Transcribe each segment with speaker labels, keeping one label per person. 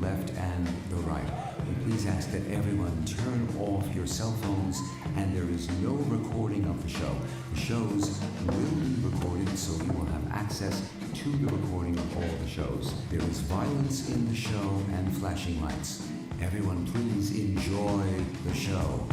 Speaker 1: left and the right. We please ask that everyone turn off your cell phones, and there is no recording of the show. The shows will be recorded, so you will have access to the recording of all the shows. There is violence in the show and flashing lights. Everyone please enjoy the show.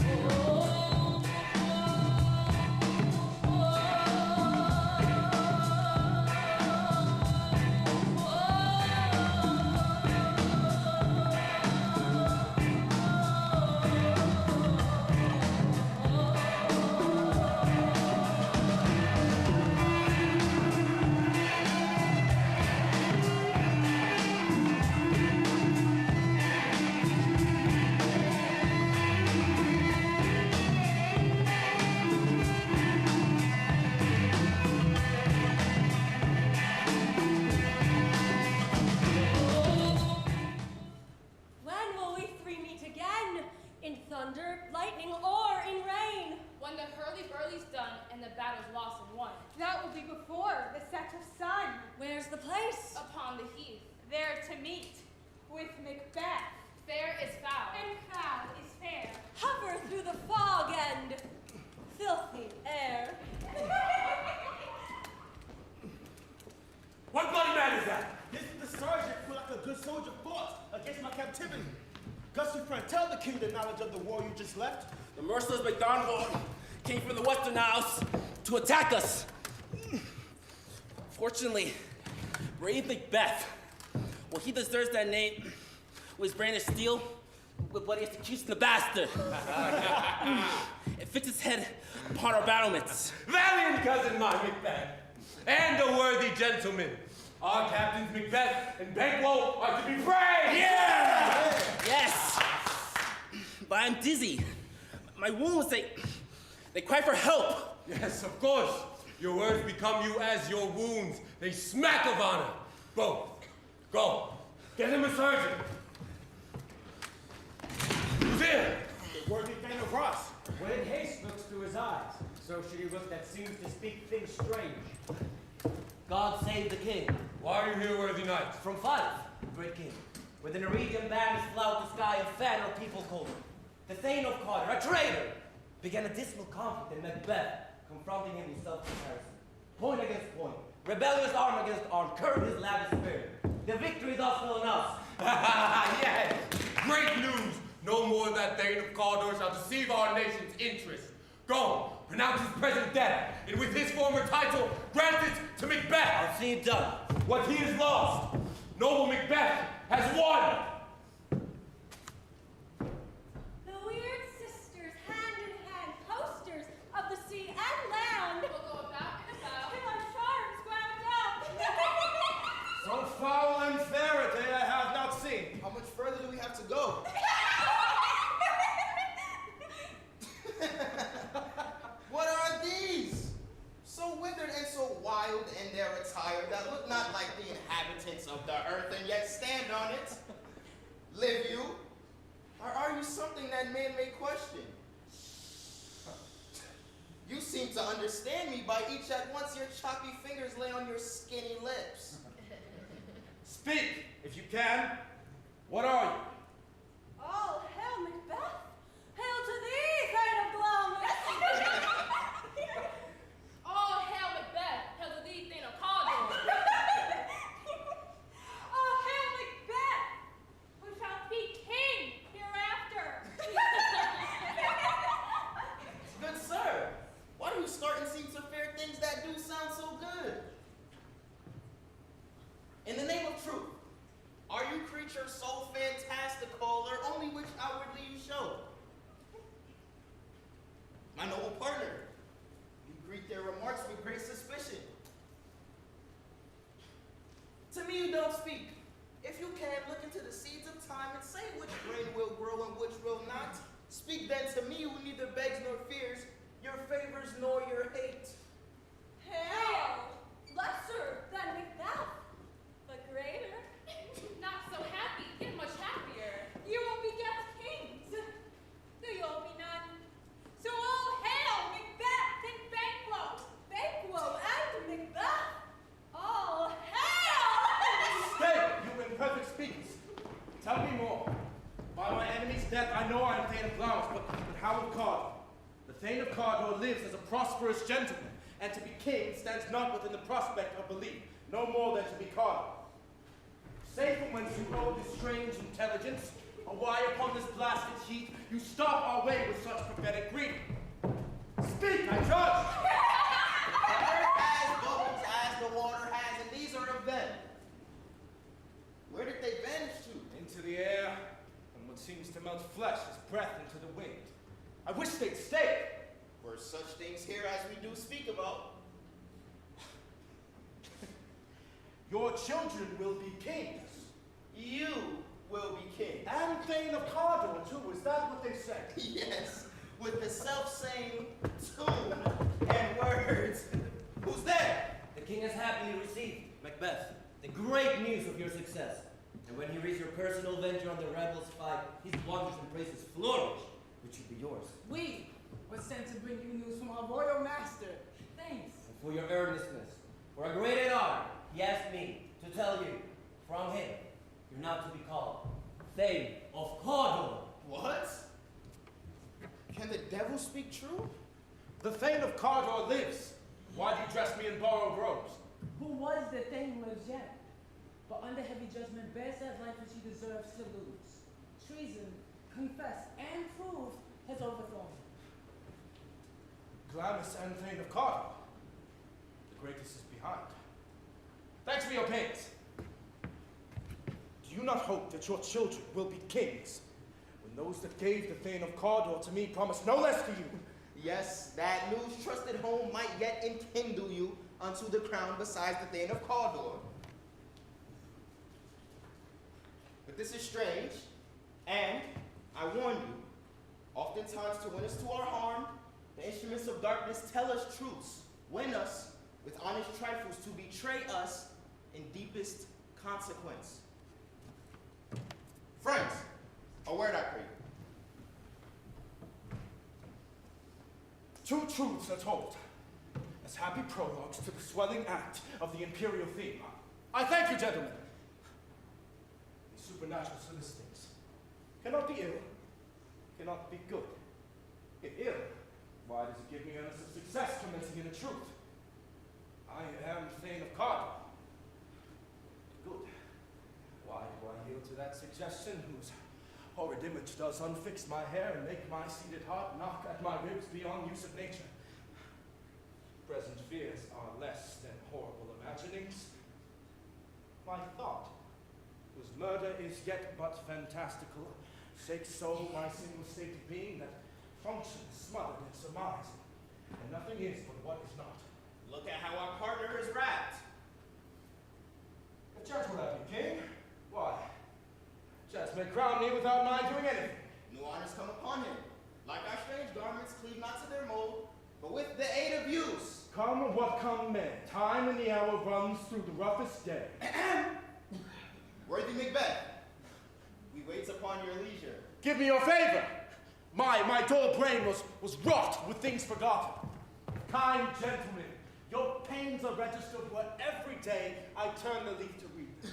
Speaker 2: Where's the place?
Speaker 3: Upon the heath.
Speaker 4: There to meet with Macbeth.
Speaker 3: Fair is foul.
Speaker 4: And foul is fair.
Speaker 2: Hover through the fog and filthy air.
Speaker 5: What bloody man is that?
Speaker 6: This is the sergeant who, like a good soldier, fought against my captivity. Gusty friend, tell the king the knowledge of the war you just left.
Speaker 5: The merciless Macdonald came from the Western Isles to attack us. Fortunately, brave Macbeth, well, he deserves that name, was brandished steel with bloody execution the bastard. It fixed his head upon our battlements.
Speaker 7: Valiant cousin mine, Macbeth, and a worthy gentleman. Our captains Macbeth and Banquo are to be praised!
Speaker 5: Yeah! Yes! But I'm dizzy. My wounds, they cry for help.
Speaker 7: Yes, of course. Your words become you as your wounds. They smack of honor. Both. Go. Get him a surgeon. Who's here?
Speaker 6: The worthy Thane of Ross.
Speaker 8: When in haste looks through his eyes, so should he look that seems to speak things strange.
Speaker 9: God save the king.
Speaker 7: Why are you here, worthy knights?
Speaker 9: From Fife, great king, where the Norwegian banners flout the sky and fan our people cold. The Thane of Carter, a traitor, began a dismal conflict in Macbeth, confronting him in self-comparison. Point against point, rebellious arm against arm, curb his lavish spirit. The victory thus fell on us.
Speaker 7: Yes! Great news! No more that Thane of Cawdor shall deceive our nation's interest. Go, pronounce his present death, and with his former title, grant it to Macbeth.
Speaker 9: I'll see it done.
Speaker 7: What he has lost, noble Macbeth has won.
Speaker 2: The weird sisters, hand in hand, posters of the sea and land.
Speaker 3: We'll go about and about.
Speaker 2: Till our charms ground up.
Speaker 6: So foul and fair a day I have not seen. How much further do we have to go?
Speaker 10: What are these? So withered and so wild in their attire that look not like the inhabitants of the earth and yet stand on it. Live you? Or are you something that men may question? You seem to understand me by each at once your choppy fingers lay on your skinny lips.
Speaker 5: Speak, if you can. What are you?
Speaker 2: All hail Macbeth! Hail to thee, Thane of Glum!
Speaker 3: All hail Macbeth. Hail to thee, Thane of Cawdor.
Speaker 2: All hail Macbeth, who shall be king hereafter!
Speaker 10: Good sir, why do you start and seem to fear things that do sound so good? In the name of truth, are you creatures so fantastical or only which outwardly you show? My noble partner, you greet their remarks with great suspicion. To me you don't speak. If you can, look into the seeds of time and say which grain will grow and which will not. Speak then to me who neither begs nor fears your favors nor your hate.
Speaker 2: Hail! Lesser than Macbeth, but greater.
Speaker 3: Not so happy, yet much happier.
Speaker 2: You will beget kings, though you'll be none. So all hail Macbeth and Banquo, Banquo and Macbeth. All hail!
Speaker 5: Stay!
Speaker 6: Tell me more. By my enemy's death, I know I am Thane of Glamis, but how of Cawdor? The Thane of Cawdor lives as a prosperous gentleman, and to be king stands not within the prospect of belief, no more than to be Cawdor. Say from whence you know this strange intelligence, or why upon this blasted heath you stop our way with such prophetic greeting. Speak, I judge!
Speaker 10: The earth has bubbles as the water has, and these are of them. Where did they vanish to?
Speaker 6: Into the air, and what seems to melt flesh is breath into the wind. I wish they'd stay.
Speaker 10: Were such things here as we do speak about.
Speaker 6: Your children will be kings.
Speaker 10: You will be king.
Speaker 6: And Thane of Cawdor, too. Is that what they say?
Speaker 10: Yes, with the self-same tune and words. Who's there?
Speaker 9: The king has happily received, Macbeth, the great news of your success. And when he reads your personal venture on the rebels' fight, his wonders and praises flourish, which should be yours.
Speaker 11: We were sent to bring you news from our royal master. Thanks.
Speaker 9: And for your earnestness, for a great honor, he asked me to tell you, from him, you're not to be called Thane of Cawdor.
Speaker 10: What? Can the devil speak true?
Speaker 6: The Thane of Cawdor lives. Why do you dress me in borrowed robes?
Speaker 11: Who was the thing lives yet, but under heavy judgment bears that life which he deserves to lose. Treason, confessed and proved, has overthrown him.
Speaker 6: Glamis and Thane of Cawdor. The greatest is behind. Thanks for your pains. Do you not hope that your children will be kings, when those that gave the Thane of Cawdor to me promised no less to you?
Speaker 10: Yes, that news trusted home might yet enkindle you unto the crown besides the Thane of Cawdor. But this is strange, and I warn you, oftentimes to win us to our harm, the instruments of darkness tell us truths, win us with honest trifles to betray us in deepest consequence. Friends, a word I pray.
Speaker 6: Two truths are told, as happy prologues to the swelling act of the imperial theme. I thank you, gentlemen. These supernatural solicitings cannot be ill, cannot be good. If ill, why does it give me earnest of success commencing in the truth? I am Thane of Cawdor. Good. Why do I yield to that suggestion whose horrid image does unfix my hair and make my seated heart knock at my ribs beyond use of nature? Present fears are less than horrible imaginings. My thought, whose murder is yet but fantastical, shakes so my single state of being that function is smothered in surmise, and nothing is but what is not.
Speaker 10: Look at how our partner is wrapped.
Speaker 6: A judge will I be king? Why? Judge may crown me without my doing anything.
Speaker 10: New honors come upon him. Like our strange garments, cleave not to their mold, but with the aid of use.
Speaker 6: Come what come may, time and the hour runs through the roughest day.
Speaker 10: Worthy Macbeth, we wait upon your leisure.
Speaker 6: Give me your favor. My dull brain was wrought with things forgotten. Kind gentlemen, your pains are registered where every day I turn the leaf to read them.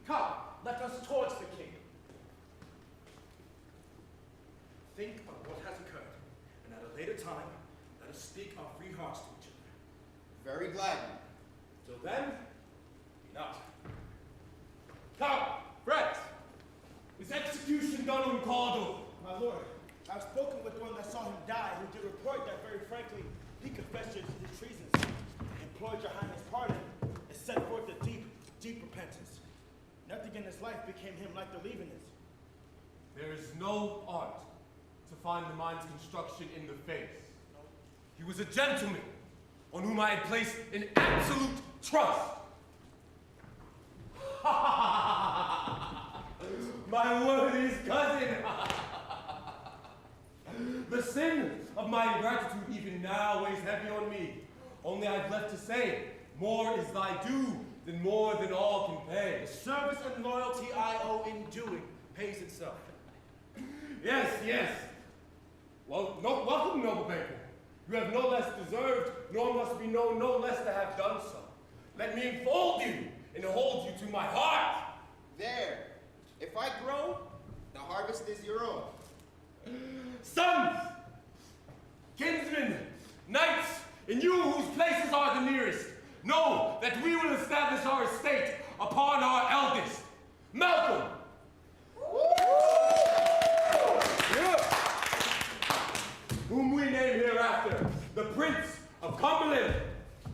Speaker 6: Come, let us towards the king. Think of what has occurred, and at a later time, let us speak our free hearts to each other.
Speaker 10: Very gladly.
Speaker 6: Till then, be not. Come, friends. Is execution done on Cawdor? My lord, I've spoken with one that saw him die, who did report that very frankly he confessed his treasons, implored your highness pardon, and set forth a deep, deep repentance. Nothing in his life became him like the leaving it.
Speaker 7: There is no art to find the mind's construction in the face. He was a gentleman on whom I had placed an absolute trust. My worthiest cousin! The sin of my ingratitude even now weighs heavy on me. Only I've left to say, more is thy due than more than all can pay.
Speaker 6: The service and loyalty I owe in doing pays itself.
Speaker 7: Yes, yes. Well, welcome, noble banker. You have no less deserved, nor must be known no less to have done so. Let me enfold you and hold you to my heart.
Speaker 10: There. If I grow, harvest is your own.
Speaker 7: Sons, kinsmen, knights, and you whose places are the nearest, know that we will establish our estate upon our eldest, Malcolm. Whom we name hereafter the Prince of Cumberland,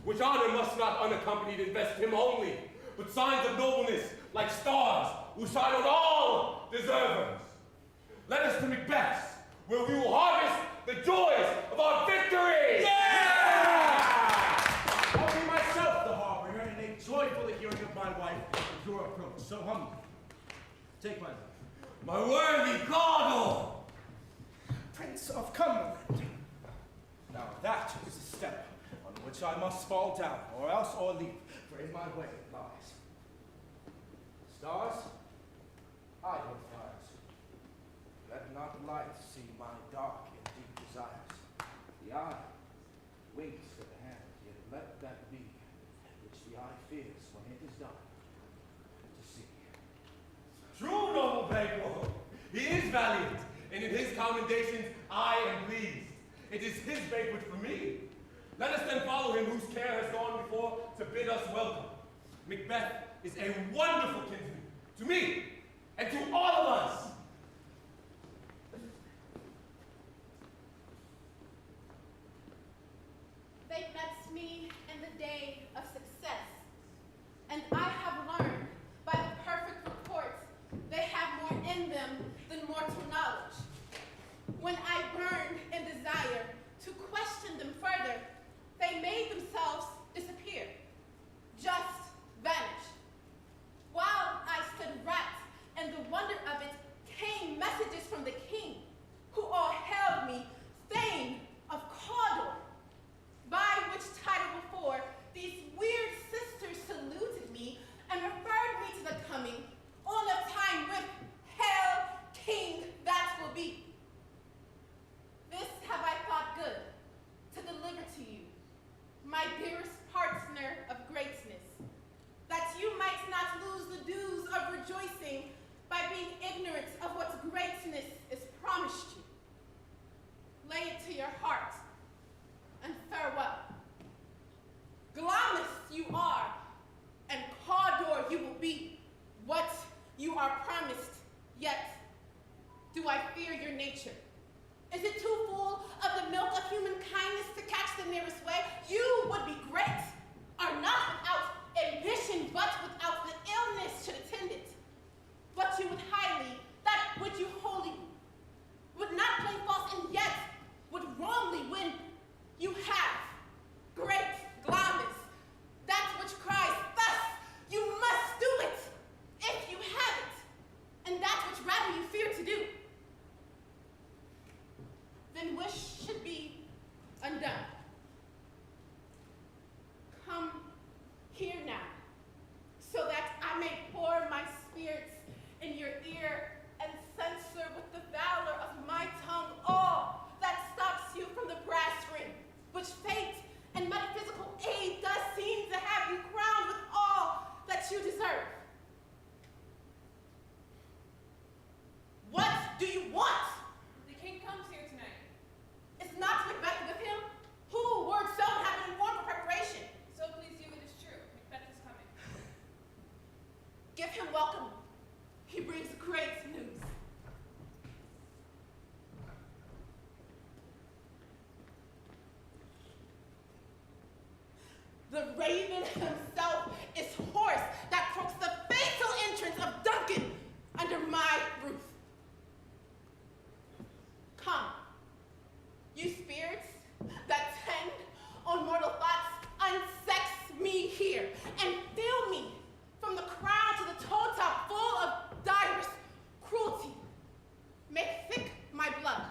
Speaker 7: which honor must not unaccompanied invest him only, but signs of nobleness like stars will shine on all deservers. Let us to Macbeth's, where we will harvest the joys of our victory!
Speaker 6: Yeah! I'll be myself the harbinger, and make joyful the hearing of my wife and your approach. So humble. Take my life.
Speaker 7: My worthy Cardinal!
Speaker 6: Prince of Cumberland. Now that is a step on which I must fall down, or else or leap, for in my way it lies. Stars, hide your fires. Let not light see my dark and deep desires. The eye waits for the hand, yet let that be which the eye fears when it is done to see.
Speaker 7: True, noble Banquo. He is valiant, and in his commendations I am pleased. It is his banquet for me. Let us then follow him whose care has gone before to bid us welcome. Macbeth is a wonderful kinsman to me and to all of us.
Speaker 2: They met me in the day of success, and I have learned by the perfect reports they have more in them than mortal knowledge. When I burned in desire to question them further, they made themselves disappear, just vanish. While I stood wrapped in the wonder of it, came messages from the king, who all hailed me Thane of Cawdor, by which title before these weird sisters saluted me and referred me to the coming on a time with Hail King that will be. This have I thought good to deliver to you, my dearest partner of greatness, that you might not lose the dues of rejoicing by being ignorant of what greatness is promised you. Lay it to your heart, and farewell. Glamis you are, and Cawdor you will be, what you are promised, yet do I fear your nature. Is it too full of the milk of human kindness to catch the nearest way? You would be great, are not without ambition, but without the illness should attend it. But you would highly, that which you wholly would not play false, and yet would wrongly win. You have great Glamis, that which cries thus, you must do it, if you have it, and that which rather you fear to do. Then wish should be undone. Come here now, so that I may pour my spirits in your ear and censor with the valor of my tongue all that stops you from the brass ring, which fate and metaphysical aid does seem to have you crowned with all that you deserve. What do you want?
Speaker 3: The king comes here tonight.
Speaker 2: Is not Macbeth with him? Who, word so, have been informed for preparation?
Speaker 3: So please you, it is true. Macbeth is coming.
Speaker 2: Give him welcome. He brings great news. The raven himself is hoarse that croaks the fatal entrance of Duncan under my roof. Come, you spirits that tend on mortal thoughts, unsex me here and fill me from the crown to the toe top full of direst cruelty. Make thick my blood.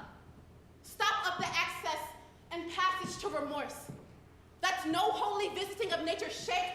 Speaker 2: Stop up the access and passage to remorse. That no holy visiting of nature shake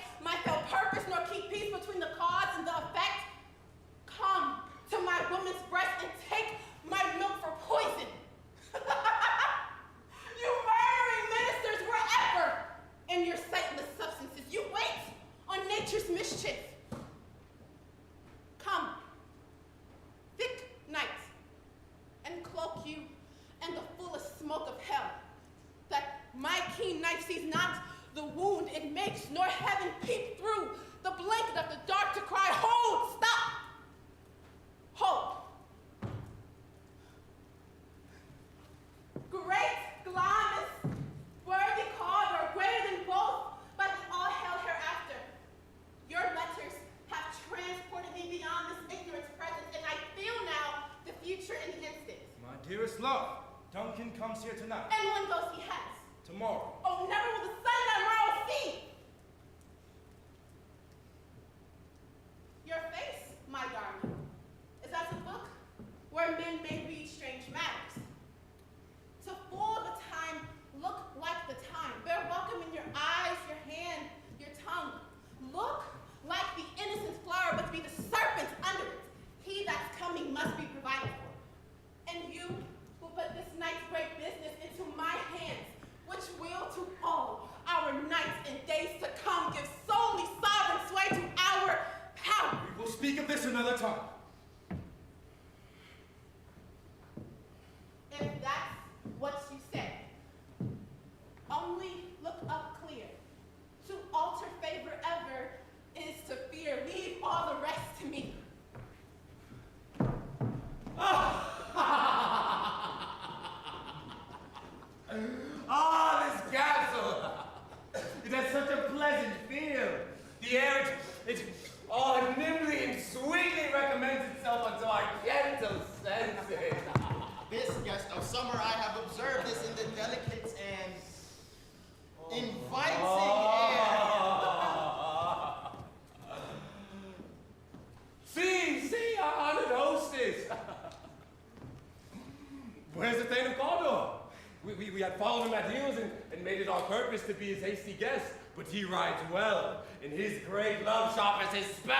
Speaker 2: unseen knife sees not the wound it makes, nor heaven peep through the blanket of the dark to cry, hold, stop, hold. Great Glamis, worthy called, or greater than both, but in all hell hereafter. Your letters have transported me beyond this ignorance present, and I feel now the future in the instant.
Speaker 6: My dearest love, Duncan comes here tonight.
Speaker 2: And one ghost he has.
Speaker 6: Tomorrow.
Speaker 2: Oh, never will the sun that morrow see! Your face, my darling, is as a book where men may read strange matters. To fool the time, look like the time. Bear welcome in your eyes, your hand, your tongue. Look like the innocent flower, but be the serpent under it. He that's coming must be provided for. And you will put this night's great business into my hands, which will to all our nights and days to come give solely sovereign sway to our power.
Speaker 6: We will speak of this another time.
Speaker 2: If that's what you say, only look up clear. To alter favor ever is to fear. Leave all the rest to me.
Speaker 7: Ah, this castle! It has such a pleasant feel. The air, it nimbly and sweetly recommends itself unto our gentle senses.
Speaker 10: This guest of summer, I have observed this in the delicate and inviting
Speaker 7: See, our honored hostess. Where's the Thane of Cawdor? We had followed him at heels and made it our purpose to be his hasty guest, but he rides well, and his great love sharpens his spur.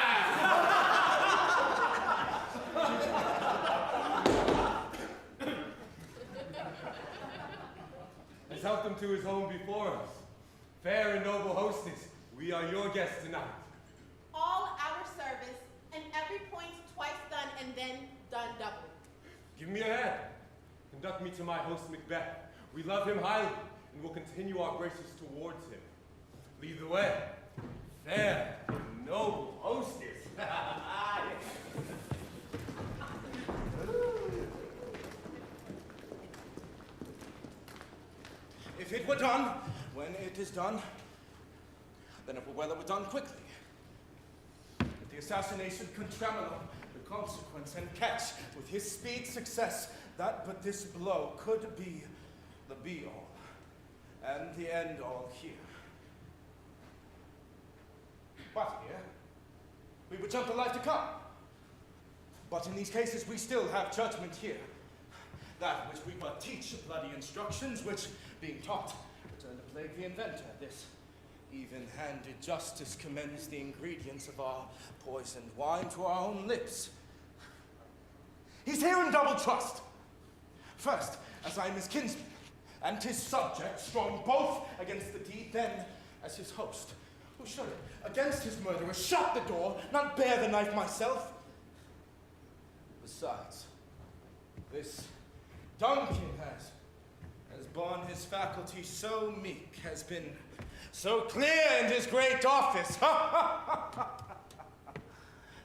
Speaker 7: Has helped him to his home before us. Fair and noble hostess, we are your guests tonight.
Speaker 2: All our service, and every point twice done, and then done double.
Speaker 7: Give me your hand. Conduct me to my host Macbeth. We love him highly, and will continue our graces towards him. Lead the way. Fair and noble hostess.
Speaker 6: If it were done when it is done, then it were well it were done quickly. If the assassination could tremolo the consequence and catch with his speed success, that but this blow could be the be-all and the end-all here. But here, we would jump the life to come. But in these cases, we still have judgment here. That which we but teach bloody instructions, which, being taught, return to plague the inventor. This even-handed justice commends the ingredients of our poisoned wine to our own lips. He's here in double trust. First, as I am his kinsman, and his subject, strong both against the deed, then as his host, who should, against his murderer, shut the door, not bear the knife myself. Besides, this Duncan has borne his faculty so meek, has been so clear in his great office,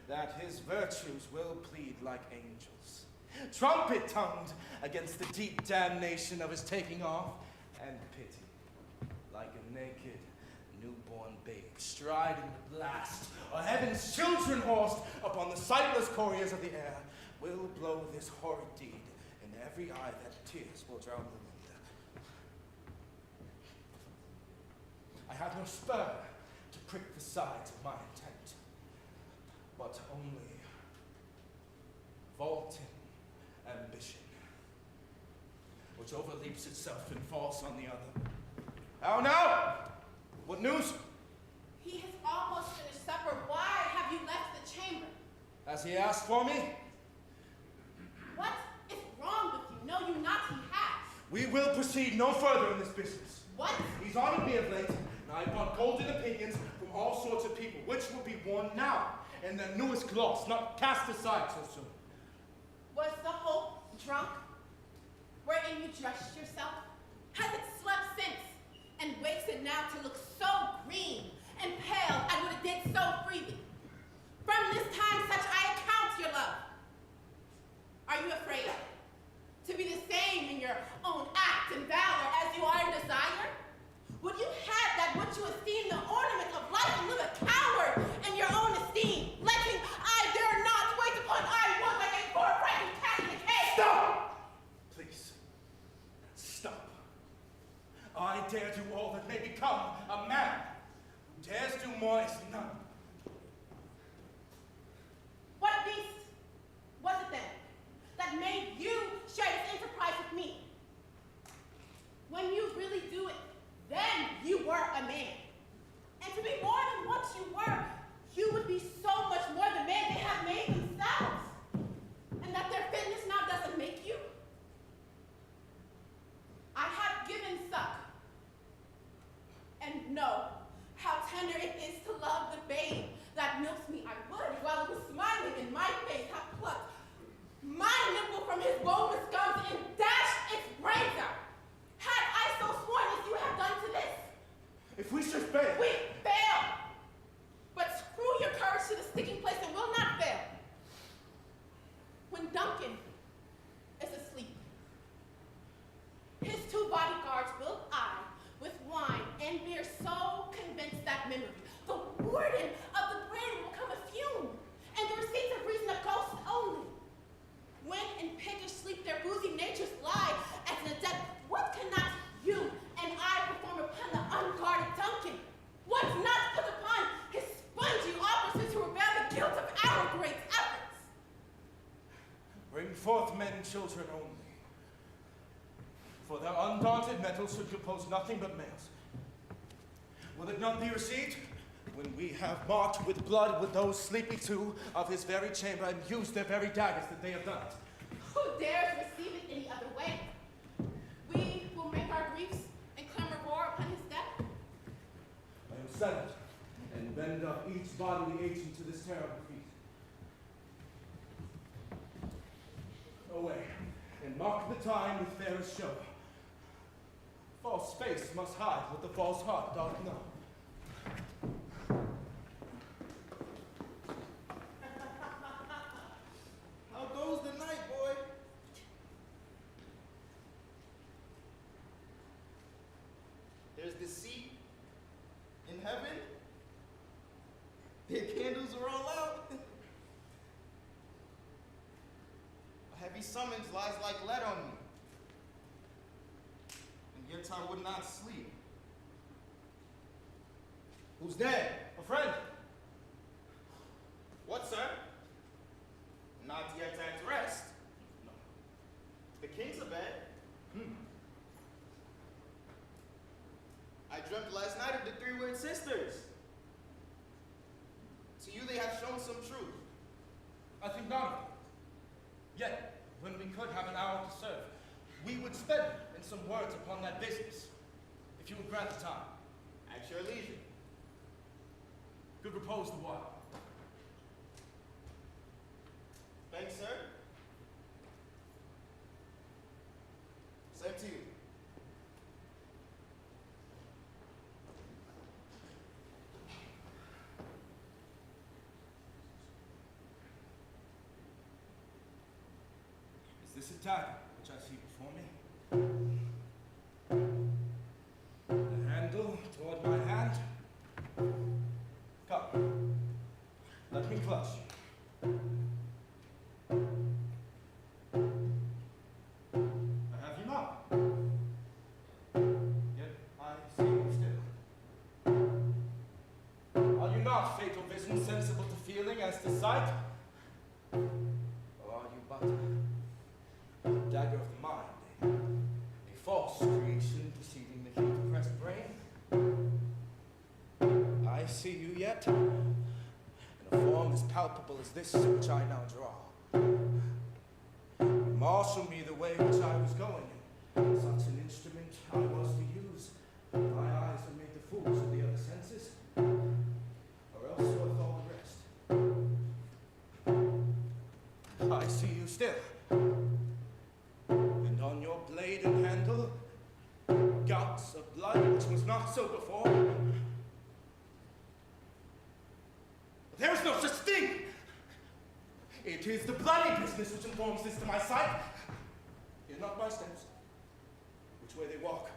Speaker 6: that his virtues will plead like angels, trumpet-tongued against the deep damnation of his taking off, and pity, like a naked newborn babe, striding the blast, or heaven's children horsed upon the sightless couriers of the air, will blow this horrid deed in every eye that tears will drown the wind. I have no spur to prick the sides of my intent, but only vaulting ambition, which overleaps itself and falls on the other. How now? What news?
Speaker 2: He has almost finished supper. Why have you left the chamber?
Speaker 6: Has he asked for me?
Speaker 2: What is wrong with you? Know you not he has.
Speaker 6: We will proceed no further in this business.
Speaker 2: What?
Speaker 6: He's honored me of late, and I've bought golden opinions from all sorts of people, which will be worn now in their newest gloss, not cast aside so soon.
Speaker 2: Was the hope drunk? Wherein you dressed yourself? Has it slept since? and wakes it now to look so green and pale as what it did so freely. From this time such I account your love. Are you afraid to be the same in your own act and valor as you are in desire? Would you have that what you esteem the ornament of life and live a coward in your own esteem, letting I dare not wait upon I would like a poor frightened cat in a cage?
Speaker 6: Stop! Please, stop. I dare do all that may become a man. Who dares do more is none.
Speaker 2: What beast was it then that made you share this enterprise with me? When you really do it, then you were a man. And to be more than what you were, you would be so much more the man they have made themselves. And that their fitness now doesn't make you. I have given suck. And know how tender it is to love the babe that milks me. I would, while it was smiling in my face, have plucked my nipple from his boneless gums and dashed its brains out. Had I so sworn as you have done to this.
Speaker 6: If we should fail.
Speaker 2: We fail. But screw your courage to the sticking place and will not fail. When Duncan is asleep, his 2 bodyguards will I, with wine and beer, so convince that memory, the warden of the brain will come a fume, and the receipts of reason a ghost only. When in piggish sleep their boozy natures lie, as in a dead, what cannot you and I perform upon the unguarded Duncan? What's not put upon his spongy officers who reveal the guilt of our great efforts?
Speaker 6: Bring forth men and children only. For their undaunted mettle should compose nothing but males. Will it not be received? When we have marked with blood with those sleepy 2 of his very chamber and used their very daggers that they have done it.
Speaker 2: Who dares receive it any other way? We will make our griefs and clamor roar upon his death.
Speaker 6: I am settled, and bend up each bodily agent to this terrible feat. Away, and mark the time with fairest show. False face must hide what the false heart doth know.
Speaker 10: How goes the night, boy? There's deceit in heaven. Their candles are all out. A heavy summons lies like lead on me. And yet I would not sleep. Who's dead?
Speaker 6: A friend.
Speaker 10: What, sir? Not yet at rest.
Speaker 6: No.
Speaker 10: The king's abed. I dreamt last night of the 3 weird sisters. To you they have shown some truth.
Speaker 6: I think not of it. Yet, when we could have an hour to serve, we would spend in some words upon that business, if you would grant the time.
Speaker 10: At your leisure.
Speaker 6: Good repose the while.
Speaker 10: Thanks, sir. Same to you.
Speaker 6: Is this a dagger which I see before me? The handle toward my hand. Come, let me clutch you. I have you not. Yet I see you still. Are you not, fatal vision, sensible to feeling as to sight? Or are you but a dagger of the mind, a false creation deceiving the heat-oppressed brain? I see you yet, in a form as palpable as this which I now draw. Marshal me the way which I was going in. Such an instrument I was to use. My eyes are made the fools of the other senses, or else so with all the rest. I see you still, and on your blade and handle, gouts of blood which was not so before. There is no such thing. It is the bloody business which informs this to my sight. Hear not my steps, which way they walk,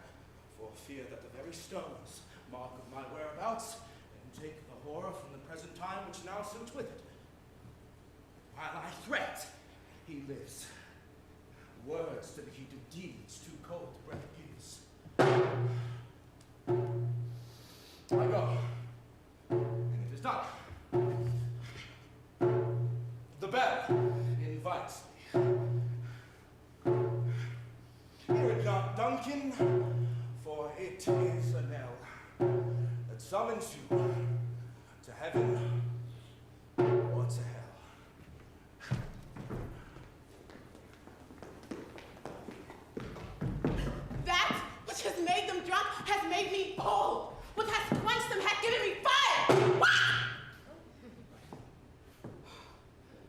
Speaker 6: for fear that the very stones mark of my whereabouts, and take the horror from the present time which now suits with it. While I threat, he lives. Words to the heat of deeds too cold the breath gives. I go, and it is done. The bell invites me. Hear it not, Duncan, for it is a knell that summons you to heaven or to hell.
Speaker 2: That which has made them drunk has made me bold. What has quenched them has given me fire. Wah!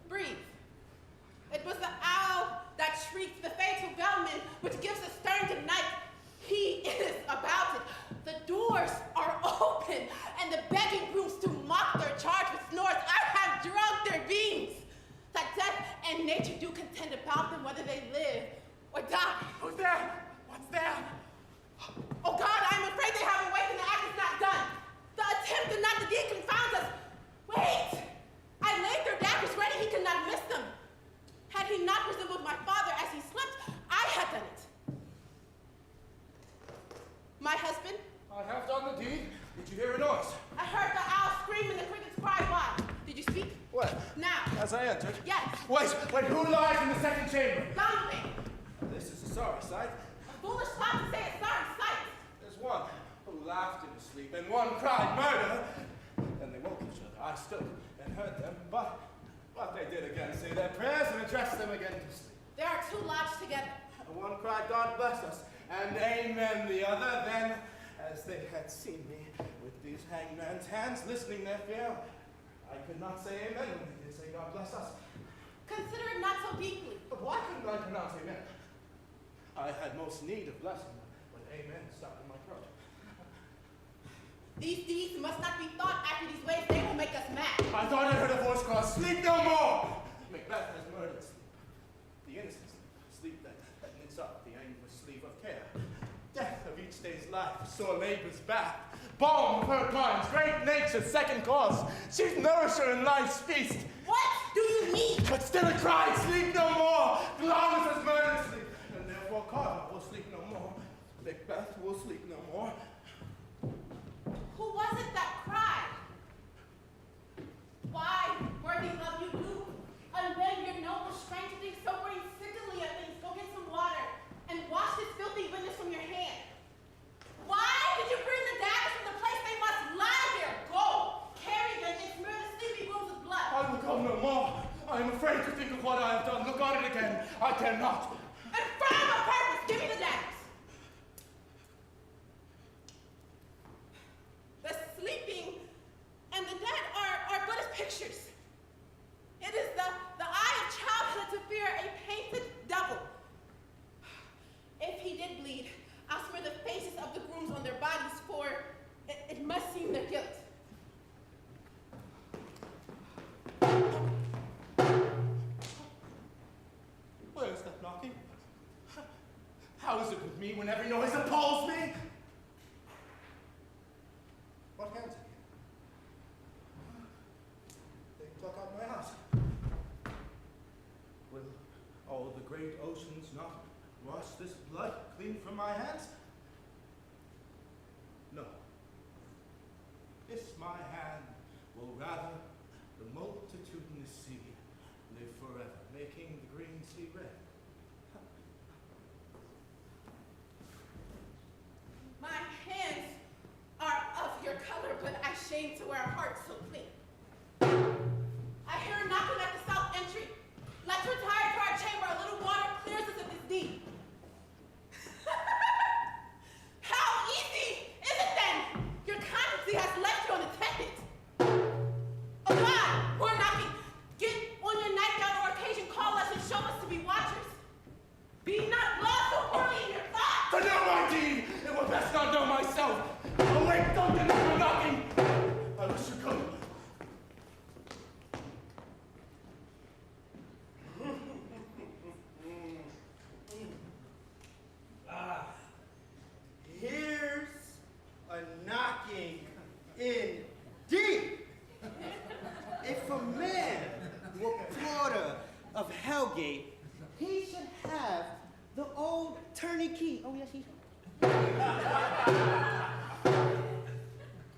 Speaker 2: Breathe. It was the owl that shrieked the fatal bellman, which gives a stern to night. He is about it. The doors are open, and the begging grooms to mock their charge with snores. I have drunk their beams. That death and nature do contend about them, whether they live or die.
Speaker 6: Who's there? What's there?
Speaker 2: Oh God, I am afraid they have awakened. The act is not done. The attempt and not the deed confounds us. Wait! I laid their daggers ready. He could not miss them. Had he not resembled my father as he slept, I had done it. My husband?
Speaker 6: I have done the deed. Did you hear a noise?
Speaker 2: I heard the owl scream and the crickets cry. Why? Did you speak?
Speaker 6: What?
Speaker 2: Now.
Speaker 6: As I entered?
Speaker 2: Yes.
Speaker 6: Wait, who lies in the second chamber?
Speaker 2: Donovan.
Speaker 6: This is a sorry sight.
Speaker 2: A foolish thought to say a sorry sight.
Speaker 6: There's one who laughed in his sleep, and one cried murder. Then they woke each other. I stood and heard them, but they did again say their prayers and addressed them again to sleep.
Speaker 2: There are two lodged together.
Speaker 6: The one cried, God bless us, and amen the other. Then, as they had seen me with these hangman's hands, listening their fear, I could not say amen when they did say God bless us.
Speaker 2: Consider it not so deeply.
Speaker 6: But why couldn't I pronounce amen? I had most need of blessing, but amen stopped in my throat.
Speaker 2: These deeds must not be thought after these ways. They will make us mad.
Speaker 6: I thought I heard a voice cry, sleep no more! Macbeth has murdered sleep. The innocent sleep, that knits up the anguish sleeve of care. Death of each day's life, sore labor's back. Balm of her crimes, great nature's second cause. She's nourisher in life's feast.
Speaker 2: What do you mean?
Speaker 6: But still it cried, sleep no more! Glaucus has murdered sleep, and therefore Carter will sleep no more. Macbeth will sleep no more.
Speaker 2: Who was it that cried? Why, worthy love, you do unbend your noble strength to think so great sickly of things? Go get some water and wash this filthy witness from your hand. Why did you bring the daggers from the place they must lie there? Go, carry them and smear the sleepy rooms with blood.
Speaker 6: I will go no more. I am afraid to think of what I have done. Look on it again. I dare not.
Speaker 2: And from a purpose, give me the daggers. The sleeping and the dead are but as pictures. It is the eye of childhood to fear a painted devil. If he did bleed, I'll smear the faces of the grooms on their bodies, for it must seem their guilt.
Speaker 6: Where is that knocking? How is it with me when every noise appalls me? What hands are here? They pluck out my house. Will all the great oceans not wash this blood clean from my hands? No. This my hand will rather the multitudinous sea live forever, making the green sea red.
Speaker 2: My hands are of your color, but I shame to wear a heart so clean. I hear a knocking at the south entry. Let's retire to our chamber. A little water clears us of this deed. How easy is it then? Your conscience has left you unattended. Oh God, we're knocking. Get on your nightgown or occasion call us and show us to be watchers. Be not lost so early in your thoughts.
Speaker 6: To know my deed, it were best not know myself. A
Speaker 9: he should have the old tourniquet. Oh, yes, he should.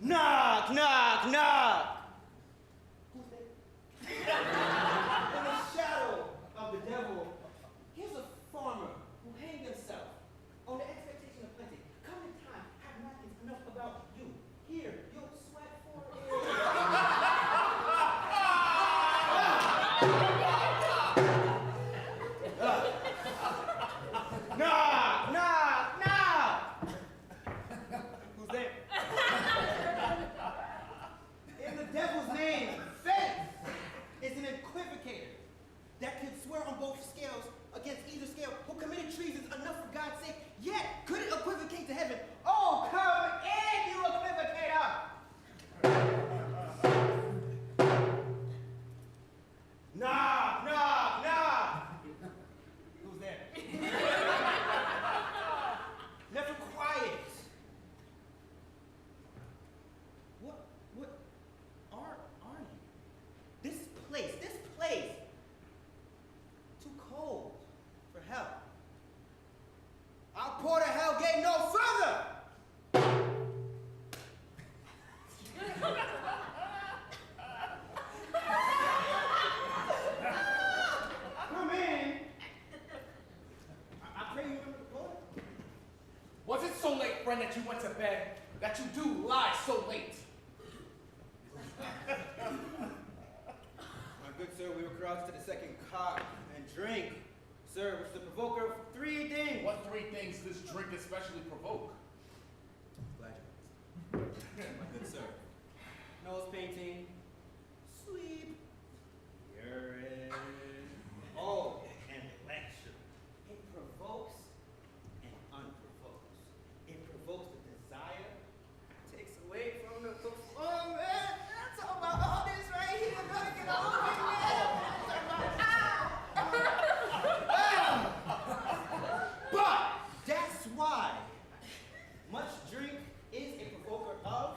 Speaker 9: Knock, knock, knock. Who's there? In the shadow of the devil, here's a farmer who hanged himself on the expectation of plenty. Come in time, have nothing enough about you. Here, you'll sweat for it. Knock, knock, knock. Who's there? In the devil's name, faith is an equivocator that could swear on both scales against either scale, who committed treasons enough for God's sake, yet couldn't equivocate to heaven. Oh, come in, you equivocator! Knock, knock, knock! Who's there? Never quiet. What are you? This place, too cold for hell. Our port of hell gate no further. Come in. I pray you remember the poem.
Speaker 6: Was it so late, friend, that you went to bed, that you do lie so late?
Speaker 9: My good sir, we were crowded to the second cock and drink, sir, which is the provoker of 3 things.
Speaker 6: What 3 things does this drink especially provoke?
Speaker 9: Glad you asked. My good sir. Nose painting, sleep, urine, oh, and lecture. It provokes and unprovokes. It provokes the desire, takes away from the performance. That's all about all this right here. Gotta get all over But that's why much drink is a provoker of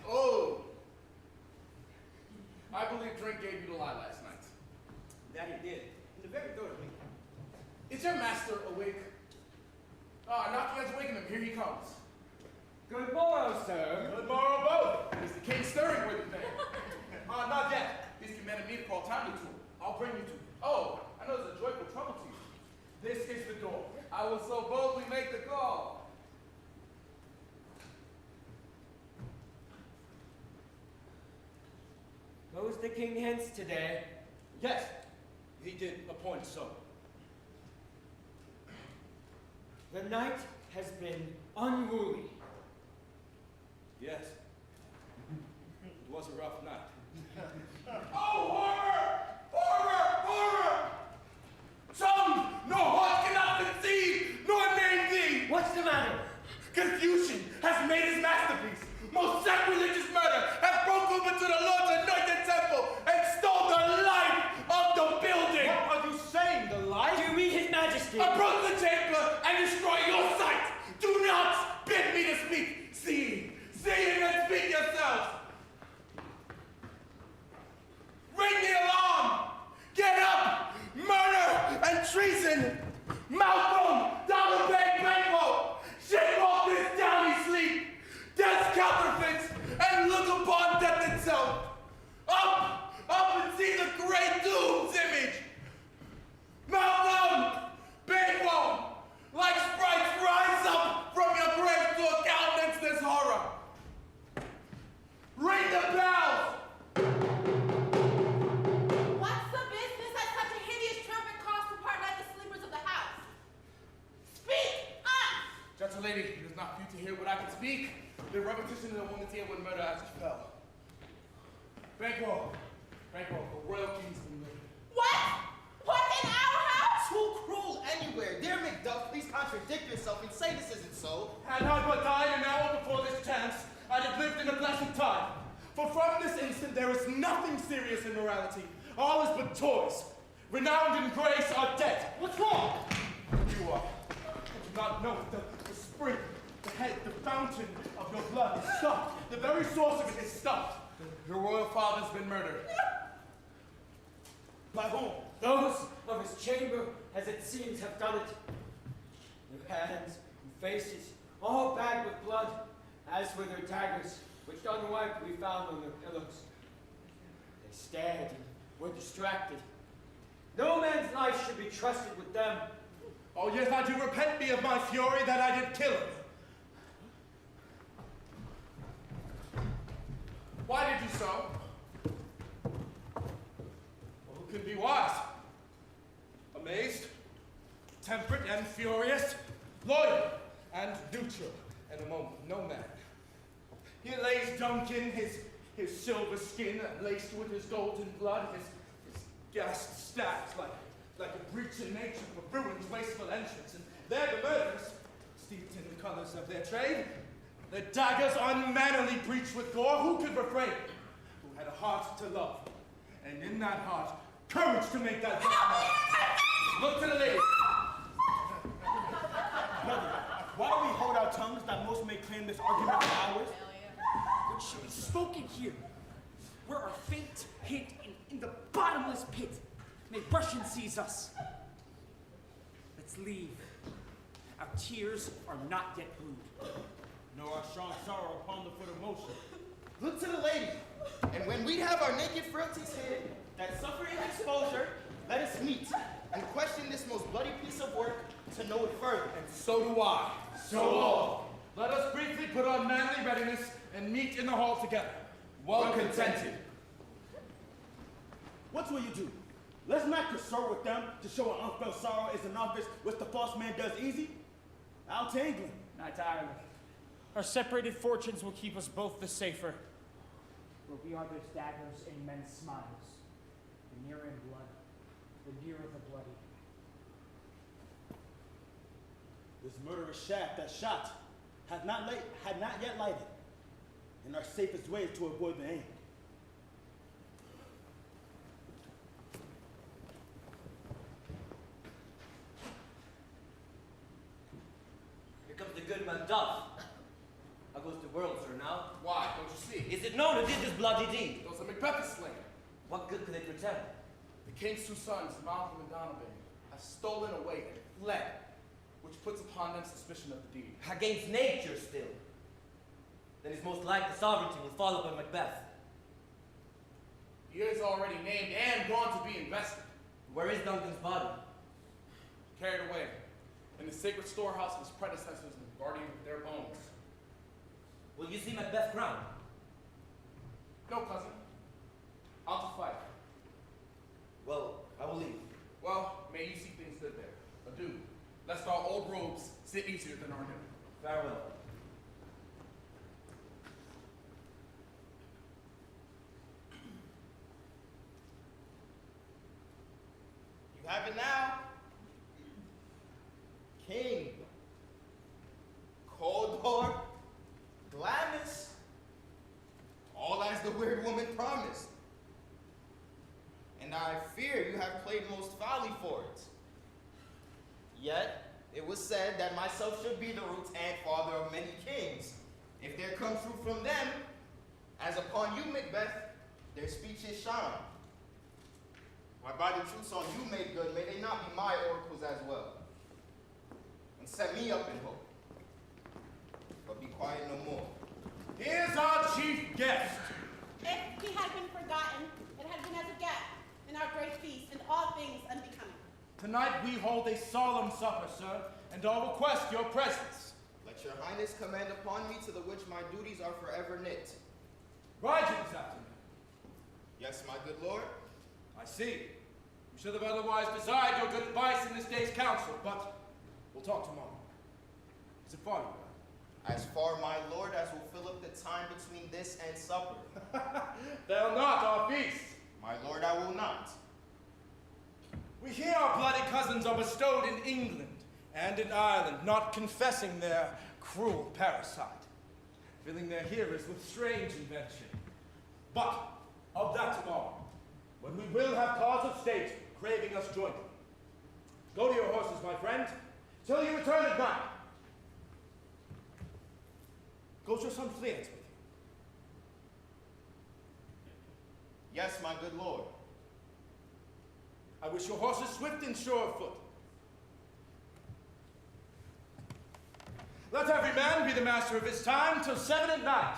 Speaker 6: Oh! I believe drink gave you the lie last night.
Speaker 9: that he did. In the very throat of me.
Speaker 6: Is your master awake? Ah, Nakian's waking him. Here he comes.
Speaker 8: Good morrow, sir.
Speaker 6: Good morrow, both. Is the king stirring with anything? Not yet. He's commanded me to call timely to him. I'll bring you to him. Oh, I know there's a joyful trouble to you. This is the door. I will so boldly make the call.
Speaker 8: Goes the king hence today?
Speaker 6: Yes, he did appoint so.
Speaker 8: The night has been unruly.
Speaker 6: Yes. It was a rough night. Oh, horror! Horror! Horror! Some no heart cannot conceive, nor name thee!
Speaker 8: What's the matter?
Speaker 6: Confucian has made his masterpiece. Most sacrilegious murder has broken into the Lord's anointed temple and stole the life of the building.
Speaker 9: What are you saying? The lie?
Speaker 8: Do you mean his majesty?
Speaker 6: Approach the chamber and destroy your sight. Do not bid me to speak. See and speak yourselves. Ring the alarm. Get up. Murder and treason. Malcolm, double-bag banquo. Shake off this downy sleep. Death's counterfeits and look upon death itself. Up and see the great doom's image. Malcolm, banquo, like sprites rise up from your grave to countenance this horror. Ring the bells.
Speaker 2: What's the business that such a hideous trumpet calls to part like the sleepers of the house? Speak up!
Speaker 6: Gentle lady, it is not for you to hear what I can speak. The repetition of the woman's ear would murder as she fell. Banquo, the royal king's been murdered.
Speaker 2: What? What in our house?
Speaker 10: Too cruel anywhere. Dear Macduff, please contradict yourself and say this isn't so.
Speaker 6: Had I but died an hour before this chance, I'd have lived in a blessed time. For from this instant there is nothing serious in morality. All is but toys. Renowned in grace are dead. What's wrong? You are. Do not know that the spring, the head, the fountain of your blood is stopped. The very source of it is stopped. Your royal father's been murdered.
Speaker 8: By whom? Those of his chamber, as it seems, have done it. Their hands and faces, all bagged with blood, as were their daggers, which unwiped we found on their pillows. They stared and were distracted. No man's life should be trusted with them.
Speaker 6: Oh, yes, I do repent me of my fury that I did kill him. Why did you so? Well, who can be wise? Amazed, temperate and furious, loyal and neutral in a moment, no man. Here lays Duncan, his silver skin laced with his golden blood, his gassed stacks like a breach in nature for ruin's wasteful entrance. And there the murderers, steeped in the colors of their trade, their daggers unmannerly breached with gore. Who could refrain? Who had a heart to love, and in that heart, courage to make that vow. Look to the lady. Brother, why do we hold our tongues that most may claim this argument as ours?
Speaker 12: What should be spoken here? Where our fate hid in the bottomless pit. May Russian seize us. Let's leave. Our tears are not yet brewed.
Speaker 6: Nor our strong sorrow upon the foot of motion.
Speaker 10: Look to the lady, and when we have our naked frailties hid, that suffering exposure, let us meet and question this most bloody piece of work to know it further.
Speaker 6: And so do I. So all. Let us briefly put on manly readiness and meet in the hall together. Well contented. What will you do? Let's not consort with them to show an unfelt sorrow is an office which the false man does easy. Out to England.
Speaker 12: Not to Ireland. Our separated fortunes will keep us both the safer. Where we are, there's daggers in men's smiles. The nearer in blood, the nearer the bloody.
Speaker 6: This murderous shaft that shot had not yet lighted, and our safest way is to avoid the aim.
Speaker 9: Here comes the good Macbeth. How goes the world, sir, now?
Speaker 7: Why? Don't you see?
Speaker 9: Is it known who did this bloody deed?
Speaker 7: Those are Macbeth's slain.
Speaker 9: What good could they pretend?
Speaker 7: The king's two sons, Malcolm and Donovan, have stolen away and fled, which puts upon them suspicion of the deed.
Speaker 9: Against nature still. Then it's most like the sovereignty will fall upon Macbeth.
Speaker 7: He is already named and gone to be invested.
Speaker 9: Where is Duncan's body?
Speaker 7: Carried away in the sacred storehouse of his predecessors and guardian of their bones.
Speaker 9: Will you see Macbeth crowned?
Speaker 7: No, cousin. Out to fight.
Speaker 9: Well, I will leave.
Speaker 7: Well, may you see things good there. Adieu, lest our old robes sit easier than our new.
Speaker 9: Farewell.
Speaker 10: You have it now. King. Coldor. Glamis. All as the weird woman promised. And I fear you have played most foully for it. Yet, it was said that myself should be the root and father of many kings. If there come truth from them, as upon you, Macbeth, their speeches shine. Why, by the truths on you made good, may they not be my oracles as well. And set me up in hope. But be quiet no more.
Speaker 6: Here's our chief guest.
Speaker 2: If he had been forgotten, it had been as a gap in our great feast and all things unbecoming.
Speaker 6: Tonight we hold a solemn supper, sir, and I'll request your presence.
Speaker 10: Let your highness command upon me to the which my duties are forever knit.
Speaker 6: Rise this afternoon.
Speaker 10: Yes, my good lord.
Speaker 6: I see. We should have otherwise desired your good advice in this day's council, but we'll talk tomorrow. Is it far, you
Speaker 10: As far, my lord, as will fill up the time between this and supper.
Speaker 6: They'll not our feast.
Speaker 10: My lord, I will not.
Speaker 6: We hear our bloody cousins are bestowed in England and in Ireland, not confessing their cruel parasite, filling their hearers with strange invention. But of that tomorrow, when we will have cause of state craving us jointly. Go to your horses, my friend, till you return at night. Goes your son Fleance with you?
Speaker 10: Yes, my good lord.
Speaker 6: I wish your horses swift and sure of foot. Let every man be the master of his time till 7 at night.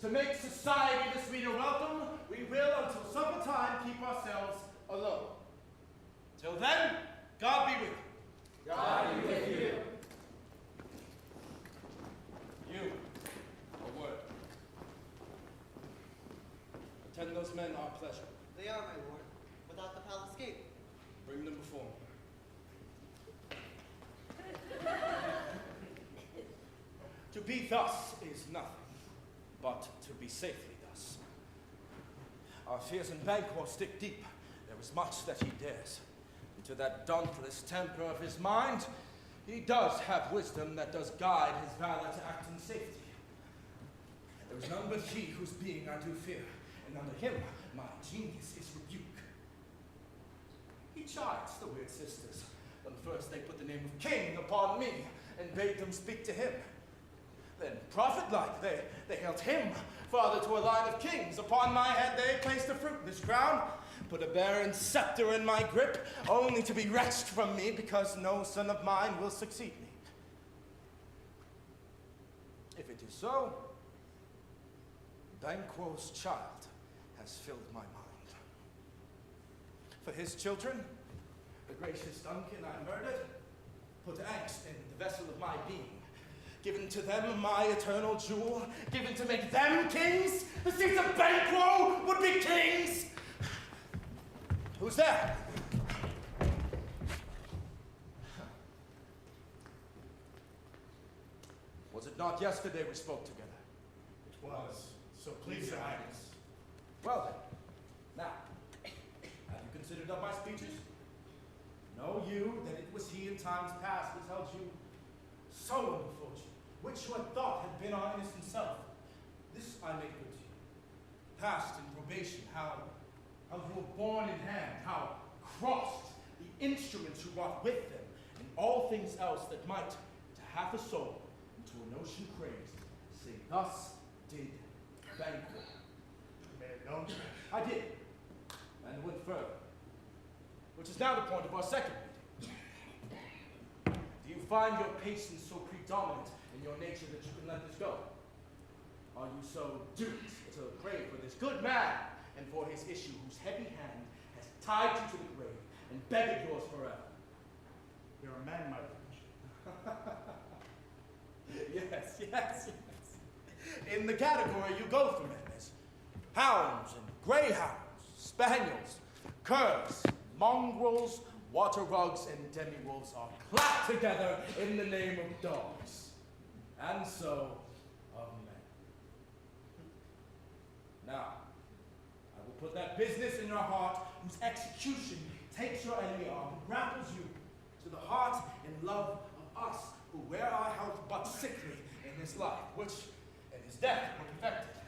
Speaker 6: To make society the sweeter welcome, we will until supper time keep ourselves alone. Till then, God be with you.
Speaker 8: God be with you.
Speaker 6: You, a word. Attend those men our pleasure.
Speaker 13: They are, my lord, without the palace gate.
Speaker 6: Bring them before me. To be thus is nothing, but to be safely thus. Our fears in Banquo stick deep. There is much that he dares. Into that dauntless temper of his mind, he does have wisdom that does guide his valor to act in safety. There is none but he whose being I do fear, and under him my genius is rebuke. He chides the weird sisters, when first they put the name of king upon me, and bade them speak to him. Then, prophet-like, they held him father to a line of kings. Upon my head they placed a fruitless crown, put a barren scepter in my grip, only to be wrenched from me because no son of mine will succeed me. If it is so, Banquo's child has filled my mind. For his children, the gracious Duncan I murdered, put angst in the vessel of my being. Given to them my eternal jewel, given to make them kings? The seats of Banquo would be kings! Who's there? Was it not yesterday we spoke together?
Speaker 14: It was, so please your highness.
Speaker 6: Well then, now, have you considered of my speeches? Know you that it was he in times past that held you so unbefore you, which you had thought had been our innocent self. This I make good to you. Past in probation, how you were born in hand, how crossed the instruments you brought with them, and all things else that might, to half a soul, into an ocean crazed, say, thus did Banquo.
Speaker 14: You made it known to me.
Speaker 6: I did, and went further, which is now the point of our second meeting. Do you find your patience so predominant in your nature that you can let this go? Are you so doomed to pray for this good man and for his issue whose heavy hand has tied you to the grave and bedded yours forever?
Speaker 14: You're a man, my liege.
Speaker 6: Yes. In the category you go for men as hounds and greyhounds, spaniels, curs, mongrels, water rugs, and demi-wolves are clapped together in the name of dogs, and so of men. Now, I will put that business in your heart whose execution takes your enemy arm and grapples you to the heart and love of us who wear our health but sickly in this life, which in his death were perfected.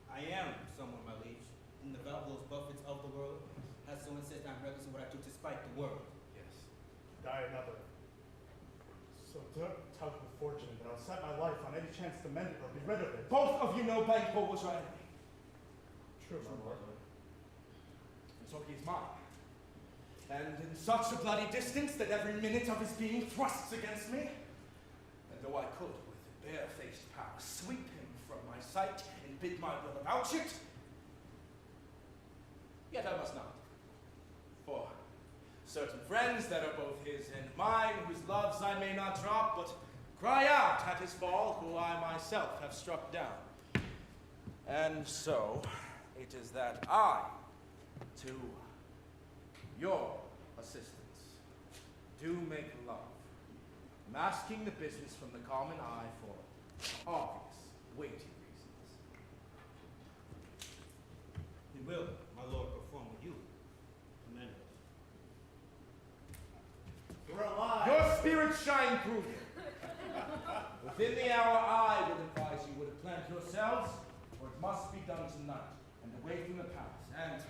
Speaker 15: I am someone, my liege, in the those buffets of the world, has so insist I'm reckless in what I do to spite the world.
Speaker 14: Yes. Die another. So don't tug the fortune that I'll set my life on any chance to mend it or be rid of it.
Speaker 6: Both of you know Banquo was your enemy.
Speaker 14: True, my lord.
Speaker 6: And so he is mine. And in such a bloody distance that every minute of his being thrusts against me. And though I could, with bare-faced power, sweep him from my sight and bid my will avouch it, yet I must not. For certain friends that are both his and mine, whose loves I may not drop, but cry out at his fall, who I myself have struck down. And so it is that I, to your assistance, do make love, masking the business from the common eye for obvious, weighty reasons.
Speaker 15: He will, my lord, perform with you. Command us.
Speaker 14: We're alive.
Speaker 6: Your spirit shine through here. Within the hour, I will advise you would have planned yourselves, for it must be done tonight, and away from the palace, and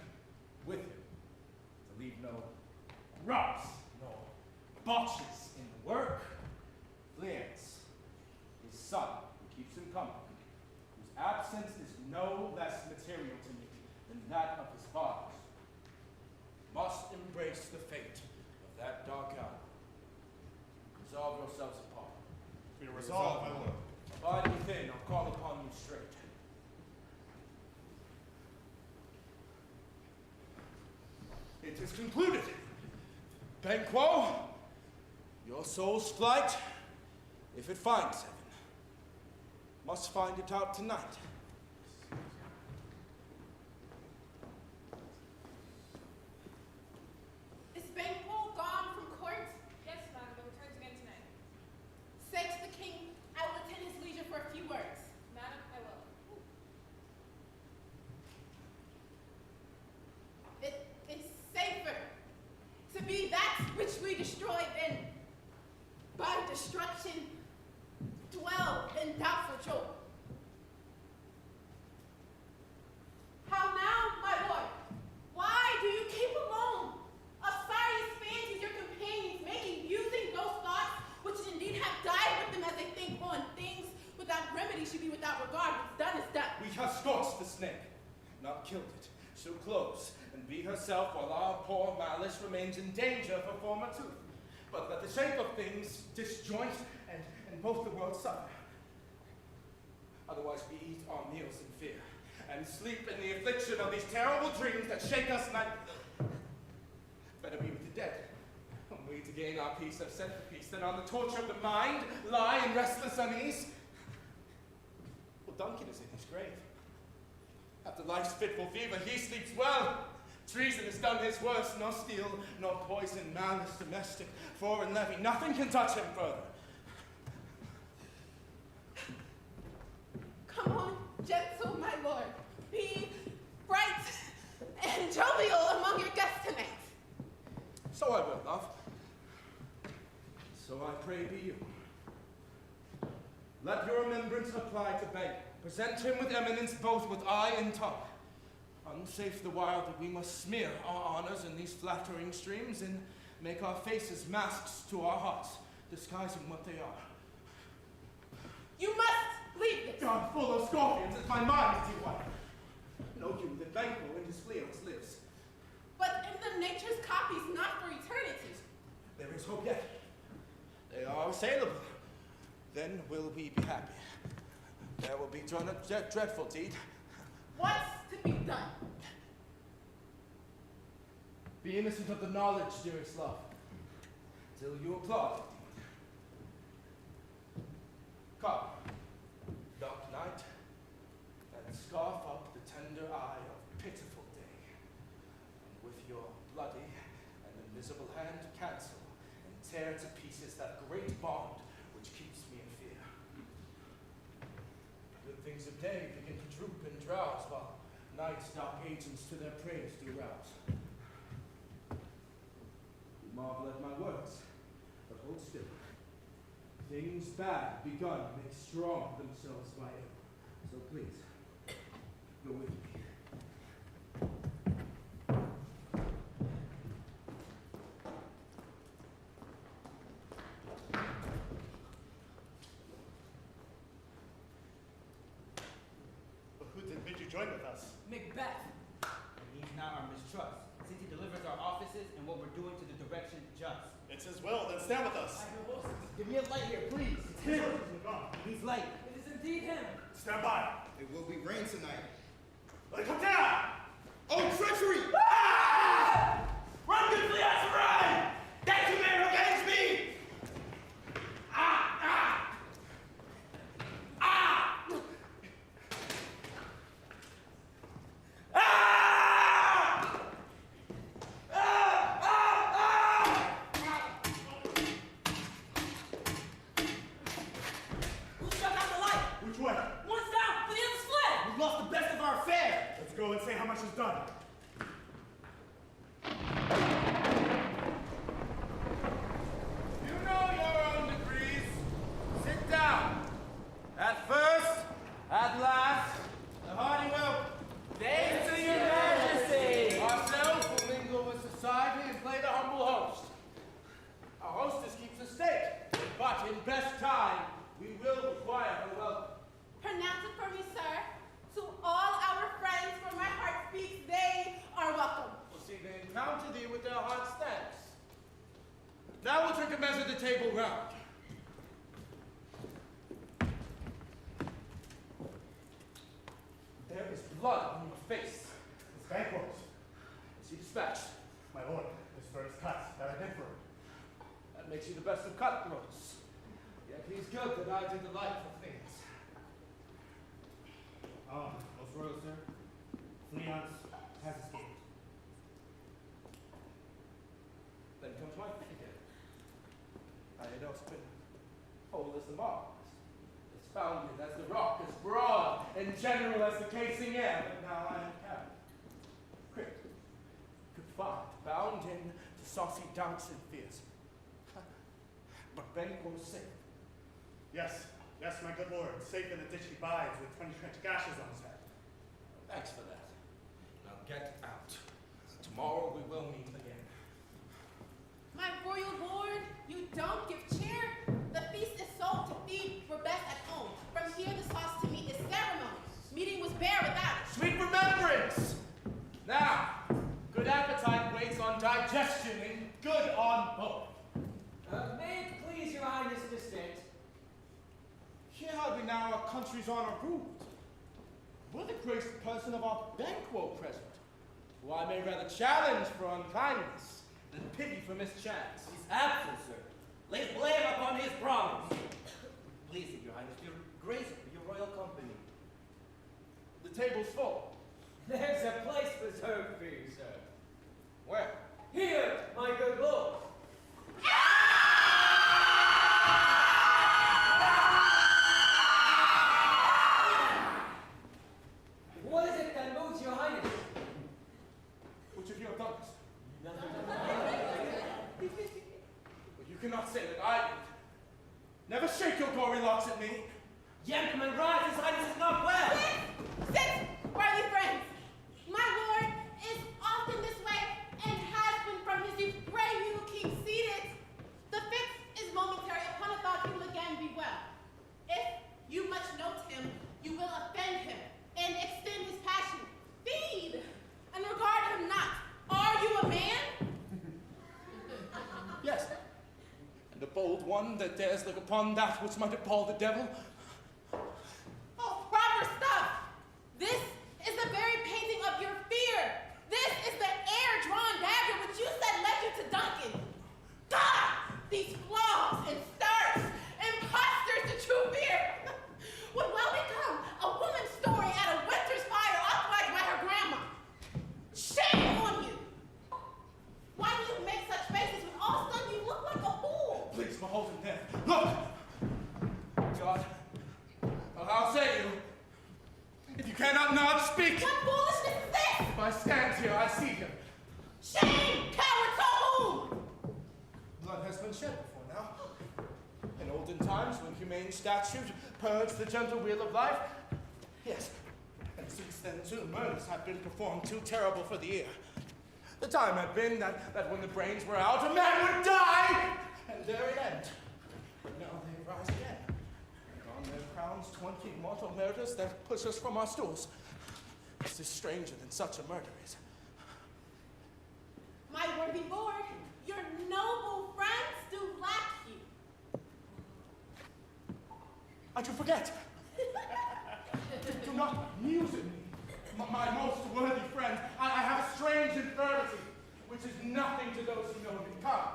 Speaker 6: with him, to leave no rubs nor botches in the work. Leance, his son, who keeps him company, whose absence is no less material to me than that of his father's. face the fate of that dark hour. Resolve yourselves apart.
Speaker 14: We resolve, my lord.
Speaker 6: Abide within, I'll call upon you straight. It is concluded. Banquo, your soul's flight, if it finds heaven, must find it out tonight.
Speaker 2: Is Banquo gone from court?
Speaker 3: Yes, madam, but returns again tonight.
Speaker 2: Say to the king, I will attend his leisure for a few words.
Speaker 3: Madam, I will.
Speaker 2: It is safer to be that which we destroy than by destruction dwell in doubtful joy. How now, my lord? Why do you keep alone? Osiris fancies your companions, making using those thoughts which indeed have died with them as they think on things without remedy should be without regard. What's done is done.
Speaker 6: We have scorched the snake, not killed it. She'll close and be herself while our poor malice remains in danger for former tooth. But let the shape of things disjoint and both the worlds suffer. Otherwise we eat our meals in fear and sleep in the affliction of these terrible dreams that shake us nightly. Better be with the dead. And we to gain our peace have sent for peace, than on the torture of the mind lie in restless unease. Well, Duncan is in his grave. After life's fitful fever, he sleeps well. Treason has done his worst, nor steel, nor poison, malice, domestic, foreign levy. Nothing can touch him further.
Speaker 2: Come on, gentle, my lord. Be bright and jovial among your guests tonight.
Speaker 6: So I will, love. So I pray be you. Let your remembrance apply to Banquo. Present him with eminence, both with eye and tongue. Unsafe the while that we must smear our honors in these flattering streams and make our faces masks to our hearts, disguising what they are.
Speaker 2: You must leave this.
Speaker 6: God, full of scorpions, as my mind is too white. Know you that Banquo in his fleals lives.
Speaker 2: But in the nature's copies, not for eternity.
Speaker 6: There is hope yet. They are assailable. Then will we be happy. There will be done a dreadful deed.
Speaker 2: What's to be done?
Speaker 6: Be innocent of the knowledge, dearest love, till you applaud it. Come, dark night, and scarf up the tender eye of pitiful day, and with your bloody and invisible hand cancel and tear to pieces that great bond which keeps me in fear. Good things of day begin to droop and drowse, while night's dark agents to their praise do rouse. You marvel at my words, but hold still. Things bad begun make strong themselves by ill. So please, go with me.
Speaker 14: Who did bid you join with us?
Speaker 11: Macbeth.
Speaker 15: And he's now our mistrust, since he delivers our offices and what we're doing to the direction just.
Speaker 14: It's his will, then stand with us.
Speaker 15: Give me a light here, please. It's him. He's light.
Speaker 11: It is indeed him.
Speaker 14: Stand by.
Speaker 10: It will be rain tonight.
Speaker 14: Let it come down!
Speaker 10: Oh, treachery!
Speaker 5: Run quickly, Azariah! That you may revenge me!
Speaker 11: Who shut out the light?
Speaker 14: Which way?
Speaker 11: One's down, but the other's fled.
Speaker 15: We've lost the best of our affair.
Speaker 14: Let's go and say how much is done.
Speaker 6: down to thee with their heart's thanks. Now we'll take a measure the table round. There is blood on your face.
Speaker 14: It's banquet.
Speaker 6: Is he dispatched?
Speaker 14: My lord, this bird is cut, that I did for him.
Speaker 6: That makes you the best of cutthroats. Yet he's good that I did the like for things.
Speaker 14: Most royal sir, Fleance has escaped.
Speaker 6: Then come to my figure. I had also been whole as the Mars, as founded as the rock, as broad and general as the casing air, but now I am cabin, crypt, confined, bound in to saucy doubts and fears. But Banquo's safe.
Speaker 14: Yes, yes, my good lord, safe in the ditch he bides with 20 trench gashes on his head.
Speaker 6: Thanks for that. Now get out. Tomorrow we will meet again.
Speaker 2: My royal lord, you don't give cheer. The feast is sold to feed for best at home. From here, the sauce to meat is ceremony. Meeting was bare without it.
Speaker 6: Sweet remembrance! Now, good appetite waits on digestion and good on both.
Speaker 8: May it please your highness distant.
Speaker 6: Here have we now our country's honor ruled. Will the graced person of our Banquo present, who I may rather challenge for unkindness than pity for mischance?
Speaker 9: He's absent, sir. Lay blame upon his promise. Please, your highness, your grace, your royal company.
Speaker 6: The table's full.
Speaker 8: There's a place reserved for you, sir.
Speaker 6: Where?
Speaker 8: Here, my good lord. What is it that moves your highness?
Speaker 6: Which of you have done this? Well, you cannot say that I did. Never shake your gory locks at me.
Speaker 9: Gentlemen, rise, his highness is not well.
Speaker 2: Sit, worthy friends. My lord is often this way and has been from his youth. Pray you keep seated. The fix is momentary. Upon a thought, he will again be well. If you much note him, you will offend him and extend his passion. Feed and regard him not. Are you a man?
Speaker 6: Yes. And a bold one that dares look upon that which might appall the devil.
Speaker 2: Oh, proper stuff. This is the very painting of your fear. This is the air-drawn dagger which you said led you to Duncan. God, these flaws and starts, imposters to true fear, would well become a woman's story at a winter's fire authorized by her grandma. Shame on you. Why do you make such faces when all of a sudden you look like a fool?
Speaker 6: Please behold him there. Look! God, I'll say you. If you cannot nod, speak.
Speaker 2: What foolishness is this?
Speaker 6: If I stand here, I see him.
Speaker 2: Shame, coward, to whom?
Speaker 6: Blood has been shed before now. In olden times, when humane statute purged the gentle wheel of life, yes. And since then, too, murders have been performed too terrible for the ear. The time had been that when the brains were out, a man would die, and there it end. But now they rise again. And on their crowns, 20 mortal murders that push us from our stools. This is stranger than such a murder is.
Speaker 2: My worthy lord, your noble friends do lack you.
Speaker 6: I do forget. Do not muse at me. My most worthy friend, I have a strange infirmity, which is nothing to those who know me. Come,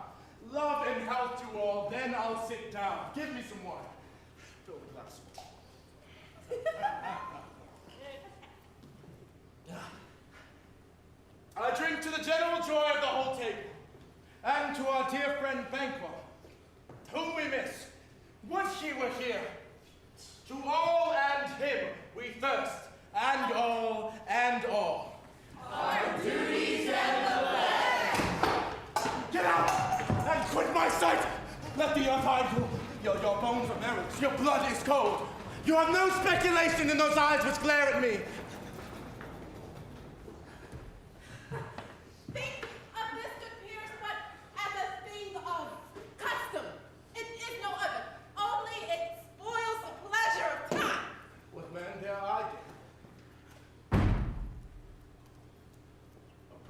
Speaker 6: love and health to all, then I'll sit down. Give me some wine. Fill the glass. I drink to the general joy of the whole table, and to our dear friend Banquo, whom we miss. Would he were here. To all and him we thirst, and all and all.
Speaker 2: Our duty, gentlemen.
Speaker 6: Get out and quit my sight. Let the earth hide you. Your bones are marrows. Your blood is cold. You have no speculation in those eyes which glare at me.
Speaker 2: Think of this to Pierce but as a thing of custom. It is no other. Only it spoils the pleasure of time.
Speaker 6: What man dare I dare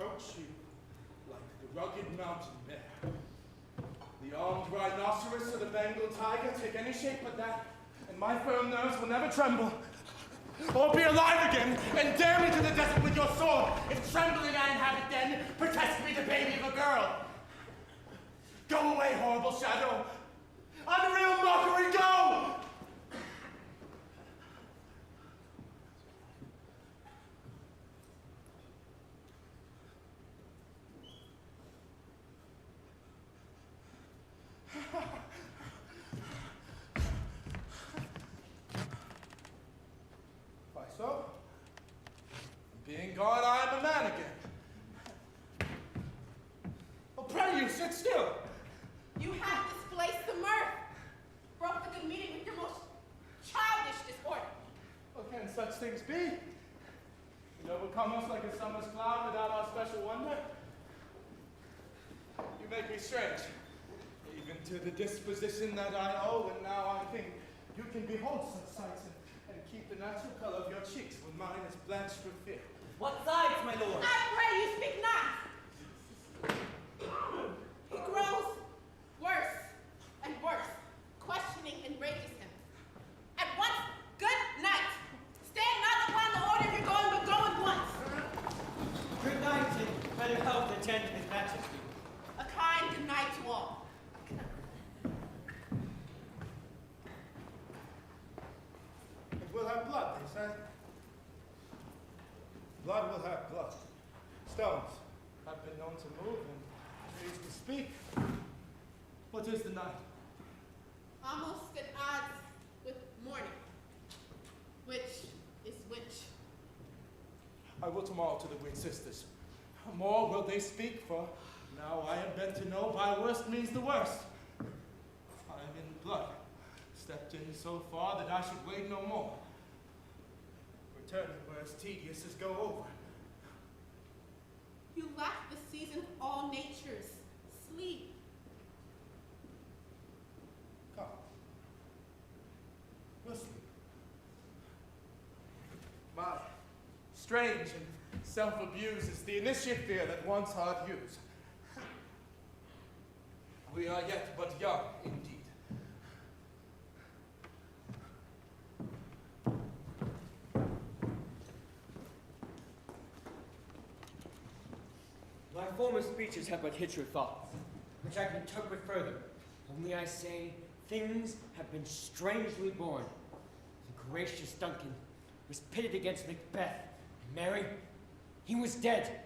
Speaker 6: approach you like rugged mountain bear, the armed rhinoceros or the Bengal tiger, take any shape but that, and my firm nerves will never tremble. Or be alive again, and dare me to the desert with your sword. If trembling I inhabit then, protest me the baby of a girl. Go away, horrible shadow. Unreal mockery, go! Why so? Being gone, I am a man again. Oh, pray you, sit still.
Speaker 2: You have displaced the mirth, broke the good meeting with your most childish disorder.
Speaker 6: What can such things be? It overcome us like a summer's cloud without our special wonder. You make me strange, even to the disposition that I owe, and now I think you can behold such sights and keep the natural color of your cheeks when mine is blanched with fear.
Speaker 9: What sides, my lord?
Speaker 2: I pray you speak not. He grows worse and worse. Questioning enrages him. At once, good night. Stand not upon the order if you're going, but go at once.
Speaker 8: Good night, and better health attend his majesty.
Speaker 2: A kind good night to all.
Speaker 6: It will have blood, they say. Blood will have blood. Stones have been known to move and trees to speak. What is the night?
Speaker 2: Almost at odds with morning. Which is which?
Speaker 6: I will tomorrow to the Green Sisters. More will they speak, for now I am bent to know by worst means the worst. I am in blood, stepped in so far that I should wait no more. Returning were as tedious as go over.
Speaker 2: You lack the season of all natures. Sleep.
Speaker 6: Come. We'll sleep. My strange and self-abuse is the initiate fear that wants hard use. We are yet but young, indeed.
Speaker 8: My former speeches have but hit your thoughts, which I can interpret further. Only I say, things have been strangely born. The gracious Duncan was pitted against Macbeth. Mary, he was dead.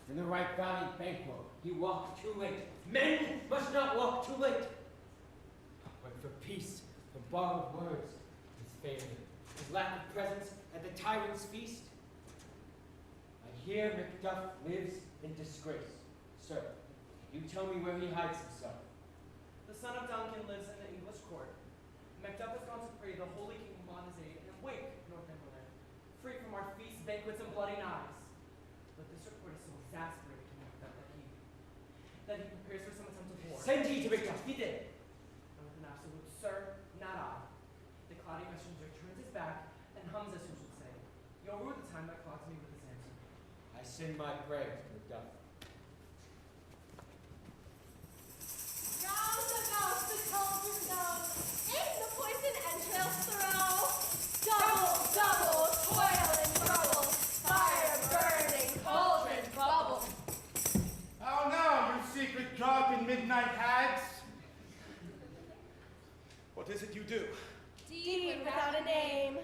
Speaker 8: In the right valiant Banquo, he walked too late. Men must not walk too late. But for peace, for borrowed words, his failure, his lack of presence at the tyrant's feast. I hear Macduff lives in disgrace. Sir, you tell me where he hides himself.
Speaker 5: The son of Duncan lives in the English court. Macduff has gone to pray the Holy Kingdom on his aid and wake Northumberland, free from our feasts, banquets, and bloody knives. But this report is so exasperating to Macduff that he prepares for some attempt of war.
Speaker 8: Send ye to Macduff.
Speaker 5: He did. And with an absolute sir, not I. The cloudy messenger turns his back and hums as who should say, "You'll rue the time that clogs me with his answer."
Speaker 8: I send my prayers to Macduff.
Speaker 3: Round about the cauldron go, in the poison entrails throw. Double, double, toil and trouble, fire burning, cauldron bubble.
Speaker 6: How now, you secret, dark, and midnight hags? What is it you do?
Speaker 3: Deed without a name.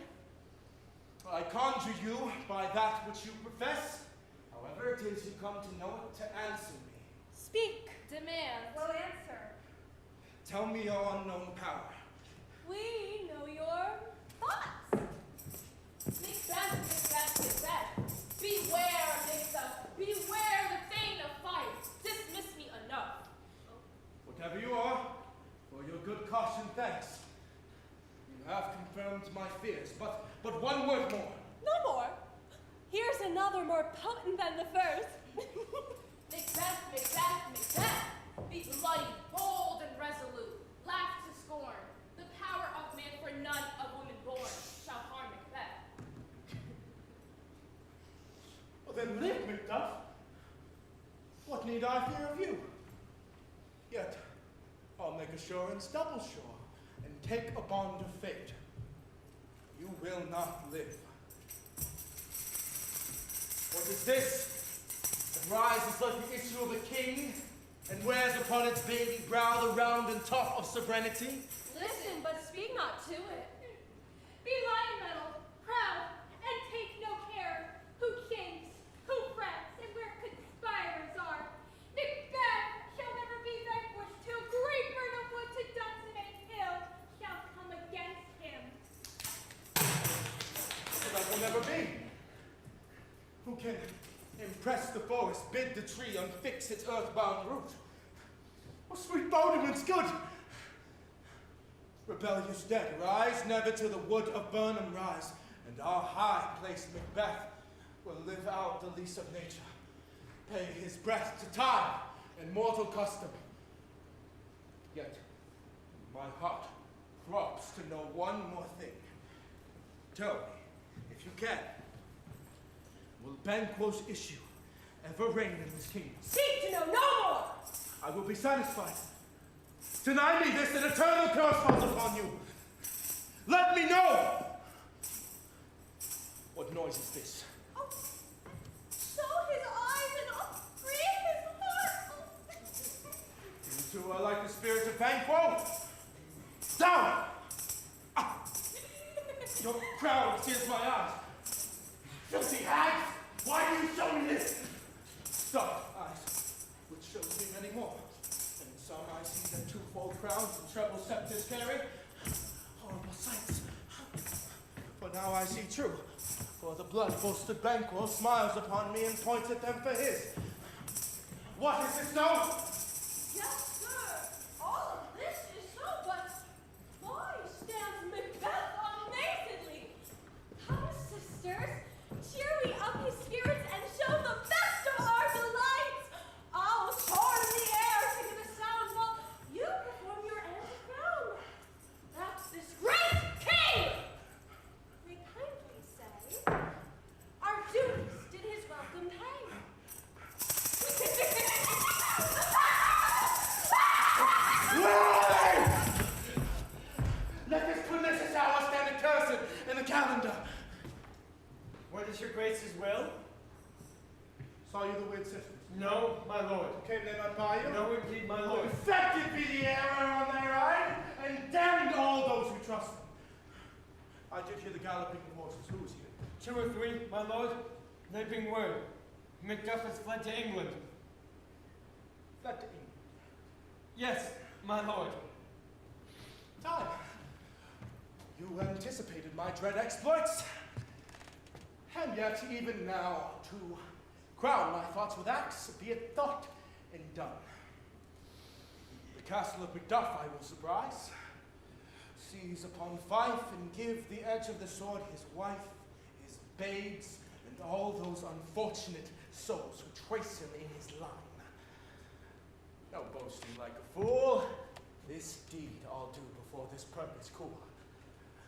Speaker 6: I conjure you by that which you profess. However it is you come to know it, to answer me.
Speaker 3: Speak. Demand.
Speaker 4: We'll answer.
Speaker 6: Tell me your unknown power.
Speaker 3: We know your thoughts.
Speaker 2: Macbeth, Macbeth, Macbeth. Beware of Macbeth. Beware the thane of fire. Dismiss me enough.
Speaker 6: Whatever you are, for your good caution, thanks. You have confirmed my fears, but one word more.
Speaker 3: No more. Here's another more potent than the first.
Speaker 2: Macbeth, Macbeth, Macbeth. Be bloody, bold, and resolute. Laugh to scorn. The power of man for none of woman born shall harm Macbeth.
Speaker 6: Well, then live, Macduff. What need need I fear of you? Yet, I'll make assurance double sure, and take a bond of fate. You will not live. What is this that rises like the issue of a king, and wears upon its baby brow the round and top of sovereignty?
Speaker 3: Listen, but speak not to it. Be lion-mettled, proud, and take no care who kings, who friends, and where conspirators are. Macbeth shall never be vanquished till great burn of wood to Dunsinane Hill shall come against him.
Speaker 6: So that will never be. Who can impress the forest, bid the tree unfix its earthbound root? Oh, sweet Bodeman's good! Rebellious dead, rise never to the wood of Burnham rise, and our high-placed Macbeth will live out the lease of nature, pay his breath to time and mortal custom. Yet, my heart throbs to know one more thing. Tell me, if you can, will Banquo's issue ever reign in this kingdom?
Speaker 3: Seek to know no more!
Speaker 6: I will be satisfied. Deny me this, and eternal curse falls upon you. Let me know! What noise is this?
Speaker 3: Oh, show his eyes and I'll breathe his heart.
Speaker 6: You two are like the spirit of Banquo. Down! Ah. Your crowd sears my eyes. Filthy hags! Why do you show me this? Dark eyes, which shows me many more. And in some I see that twofold crowns and treble scepters carry. Horrible sights. For now I see true. For the blood-boasted Banquo smiles upon me and points at them for his. What is this now?
Speaker 3: Yes, sir. All of this is so, but why stands Macbeth amazedly? Come, sisters, cheer we up his spirits and show the best of our delights. I'll soar in the air to give a sound while you perform your end to crown. That's this great king! We kindly say, our duties did his welcome pay.
Speaker 6: Let this pernicious hour stand accursed in the calendar.
Speaker 8: What is your grace's will?
Speaker 6: Saw you the weird sisters?
Speaker 8: No, my lord.
Speaker 6: Came they not by you?
Speaker 8: No, indeed, my lord.
Speaker 6: Infected be the error on their eye, and damned all those who trust them. I did hear the galloping of horses. Who is here?
Speaker 8: 2 or 3, my lord. They bring word. Macduff has fled to England.
Speaker 6: Fled to England?
Speaker 8: Yes, my lord.
Speaker 6: Time. You anticipated my dread exploits. And yet, even now, to crown my thoughts with acts, be it thought and done. The castle of Macduff I will surprise, seize upon Fife, and give the edge of the sword his wife, his babes, and all those unfortunate souls who trace him in his line. No boasting like a fool. This deed I'll do before this purpose cool.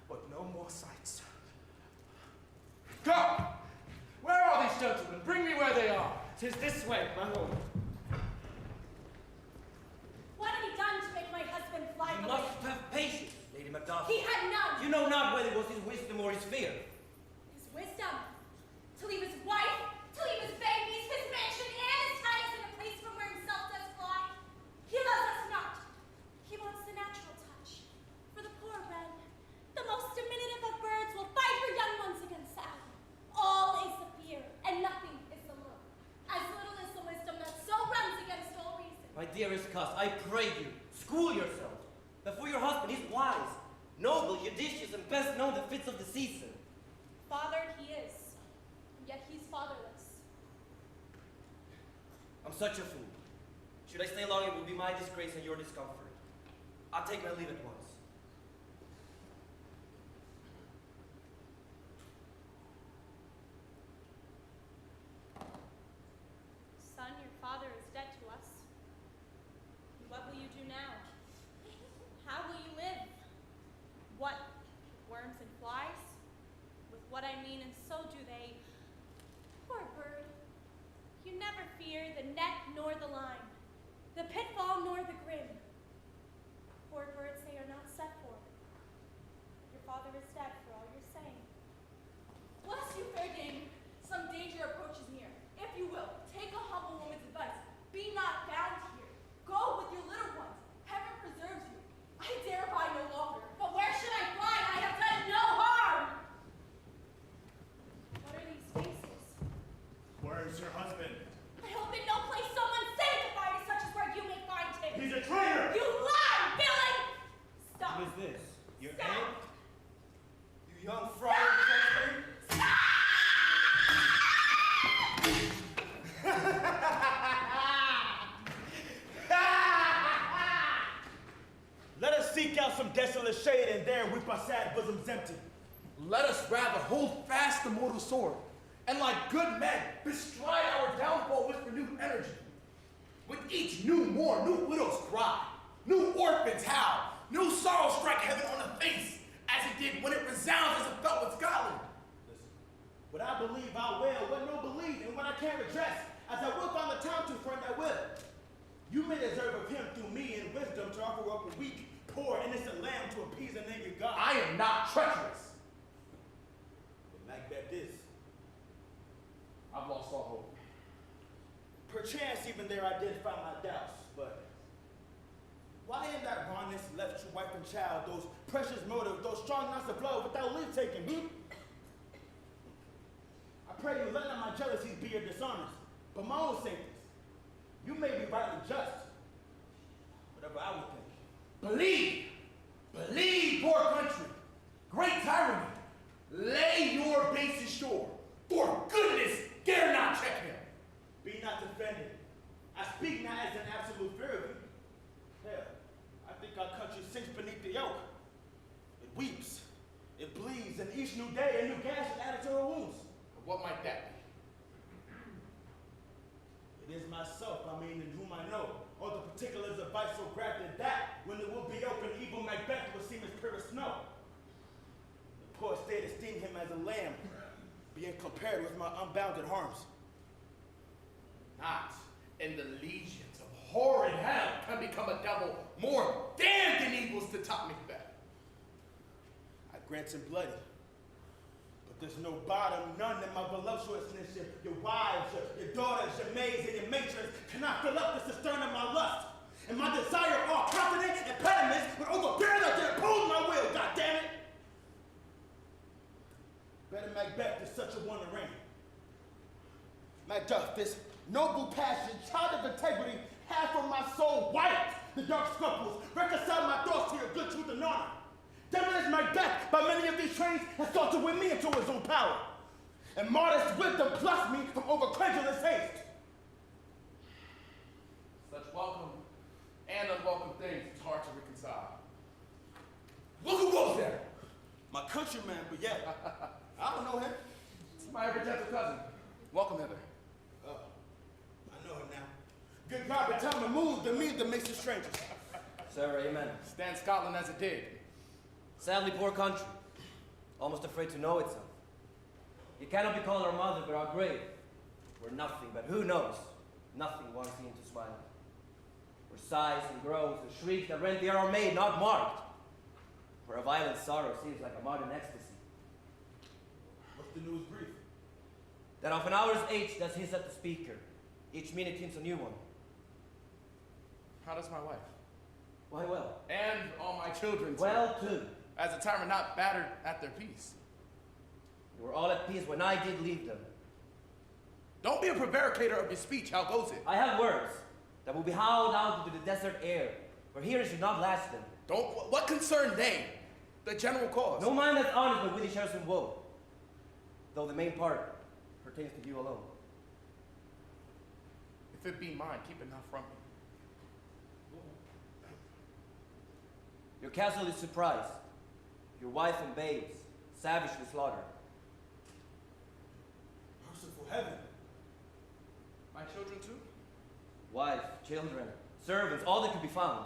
Speaker 6: But no more sights. Come! Where are these gentlemen? Bring me where they are.
Speaker 8: 'Tis this way, my lord.
Speaker 3: What had he done to make my husband fly
Speaker 9: You
Speaker 3: away?
Speaker 9: must have patience, Lady Macduff.
Speaker 3: He had none.
Speaker 9: You know not whether it was his wisdom or his fear.
Speaker 3: His wisdom. To leave his wife, to leave his babies, his mansion, and his ties in a place from where himself does fly. He loves us not. He wants the natural touch. For the poor wren, the most diminutive of birds will fight her young ones against sound. All is the fear, and nothing is the love. As little is the wisdom that so runs against all reason.
Speaker 9: My dearest cuss, I pray you, school yourself. Before your husband is wise, noble, judicious, and best known the fits of the season.
Speaker 3: Fathered he is, yet he's fatherless.
Speaker 9: I'm such a fool. Should I stay long, it will be my disgrace and your discomfort. I'll take my leave at once.
Speaker 3: Son, your father is dead to us. What will you do now? How will you live? What, worms and flies? With what I mean, and so do they. Poor bird, you never fear the net nor the line.
Speaker 6: seek out some desolate shade and there weep our sad bosoms empty. Let us rather hold fast the mortal sword, and like good men, bestride our downfall with renewed energy. With each new morn, new widows cry, new orphans howl, new sorrow strike heaven on the face, as it did when it resounds as it felt with Scotland. Listen, what I believe I will, what no believe, and what I can't redress, as I will find the time to friend I will. You may deserve of him through me in wisdom to offer up a weak, poor, innocent lamb to appease an angry God. I am not treacherous. But Macbeth is. I've lost all hope. Perchance even there I did find my doubts, but why in that rawness left true wife and child, those precious motives, those strong knots of blood without leave taking, I pray you let not my jealousies be your dishonors, but my own safety. You may be rightly just, whatever I would think. Believe, poor country, great tyranny, lay your base ashore. For goodness, dare not check him. Be not offended. I speak not as an absolute fear of you. Hell, I think our country sinks beneath the yoke. It weeps, it bleeds, and each new day a new gash is added to her wounds. What might that be? It is myself, and whom I know, all the particulars of vice so grafted that, when it will be open, evil Macbeth will seem as pure as snow. The poor state esteem him as a lamb, being compared with my unbounded harms. Not in the legions of horrid hell can become a devil more damned than evils to top Macbeth. I grant him bloody. There's no bottom, none in my voluptuousness. Your wives, your daughters, your maids, and your matrons cannot fill up the cistern of my lust. And my desire, all confidence and impediments, would overbear that to impose my will, goddammit! Better Macbeth is such a one to reign. Macduff, this noble passion, child of integrity, have from my soul wiped the dark scruples, reconcile my thoughts to your good truth and honor. Devil is Macbeth, by many of these trains, has sought to win me into his own power. And modest wisdom plucks me from overcredulous haste. Such welcome and unwelcome things, it's hard to reconcile. Look who goes there! My countryman, but yet, I don't know him. It's my ever gentle cousin. Welcome hither. Oh, I know him now. Good God, by the time I move, the means that makes us strangers.
Speaker 9: Sir, amen.
Speaker 6: Stand Scotland as it did.
Speaker 9: Sadly, poor country, almost afraid to know itself. You cannot be called our mother, but our grave. We're nothing, but who knows? Nothing once seen to smile. Where sighs and groans and shrieks that rent the air are made, not marked. Where a violent sorrow seems like a modern ecstasy.
Speaker 6: What's the news brief?
Speaker 9: That of an hour's age does hiss at the speaker. Each minute hints a new one.
Speaker 6: How does my wife?
Speaker 9: Why well?
Speaker 6: And all my children too.
Speaker 9: Well too.
Speaker 6: As a tyrant not battered at their peace.
Speaker 9: You were all at peace when I did leave them.
Speaker 6: Don't be a prevaricator of your speech. How goes it?
Speaker 9: I have words that will be howled out into the desert air, where here should not last them.
Speaker 6: What concern they? The general cause.
Speaker 9: No mind that's honest but witty shares some woe. Though the main part pertains to you alone.
Speaker 6: If it be mine, keep it not from me.
Speaker 9: Your castle is surprised. Your wife and babes savagely slaughtered.
Speaker 6: Merciful heaven. My children too?
Speaker 9: Wife, children, servants, all that could be found.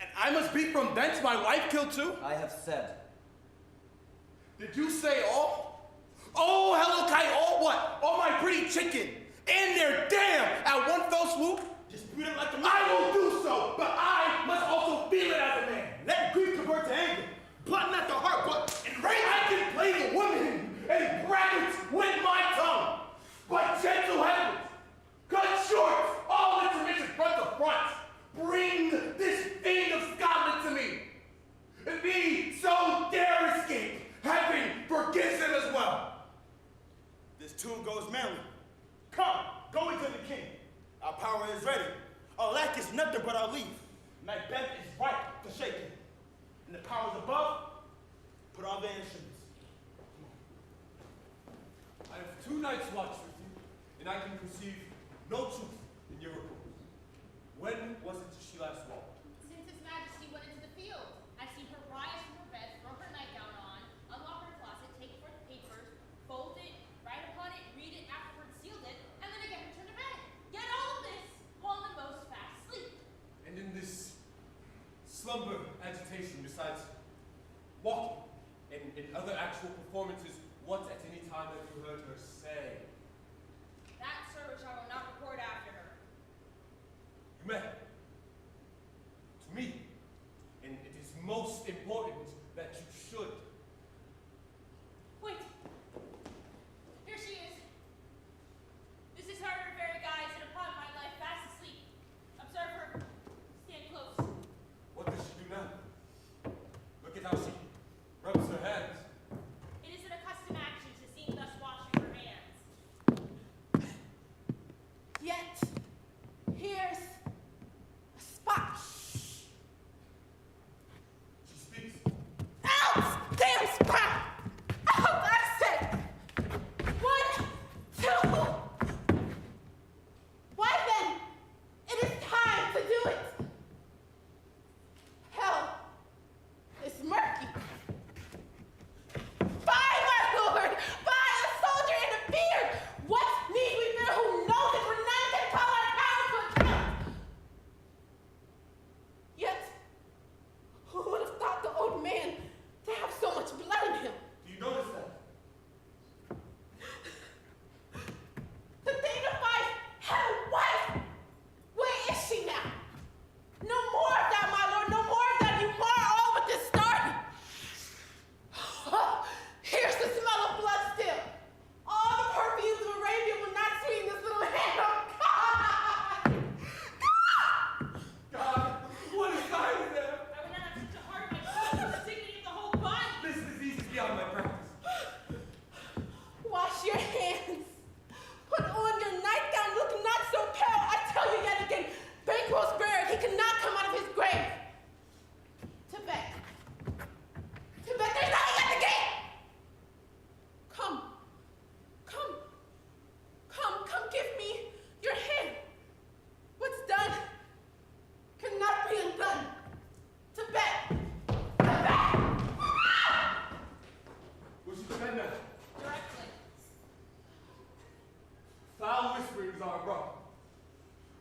Speaker 6: And I must be from thence my wife killed too?
Speaker 9: I have said.
Speaker 6: Did you say all? Oh, hello, kite, all what? All my pretty chicken. And their damn at one fell swoop? Dispute it like a man. I will do so, but I must also feel it as a man. Let grief convert to anger. Blood not the heart, but in rage I can play the woman and brackets with my tongue. But gentle heavens, cut short all intermission front to front. Bring this fiend of Scotland to me. If he so dare escape, heaven forgives him as well. This tune goes manly. Come, go into the king. Our power is ready. Our lack is nothing but our leave. Macbeth is right to shake him. And the powers above, put on their instruments.
Speaker 7: I have 2 nights watched with you, and I can perceive no truth in your report. When was it she last walked?
Speaker 2: Since his
Speaker 6: most important that you should.
Speaker 4: Wait. Here she is. This is her in her very guise, and upon my life, fast asleep. Observe her. Stand close.
Speaker 7: What does she do now? Look at how she rubs her hands.
Speaker 4: It is an accustomed action to see thus washing her hands.
Speaker 2: Yet, here's a spot.
Speaker 7: She speaks.
Speaker 2: Out! Damn spot! Out, I said! 1, 2. Why then? It is time to do it. Hell is murky. By my lord! By a soldier in a beard! What need we fear who knows it when none can call our power to account? Yet, who would have thought the old man to have so much blood in him?
Speaker 6: Do you notice that?
Speaker 2: To dignify hell wife! Where is she now? No more of that, my lord, no more of that. You mar all but this started. Oh, here's the smell of blood still. All the perfumes of Arabia will not sweeten this little hand. Oh, God!
Speaker 6: God, what is lying there?
Speaker 4: I would not have such a heart in my soul for the dignity of the whole body.
Speaker 6: This disease is beyond my practice.
Speaker 2: Wash your hands. Put on your nightgown. Look not so pale. I tell you yet again, Banquo's buried. He cannot come out of his grave. Tibet. Tibet, there's nothing at the gate. Come. Come. Come, give me your hand. What's done cannot be undone. Tibet. Tibet.
Speaker 6: Where's she bed now?
Speaker 4: Directly.
Speaker 6: Foul whisperings are wrong.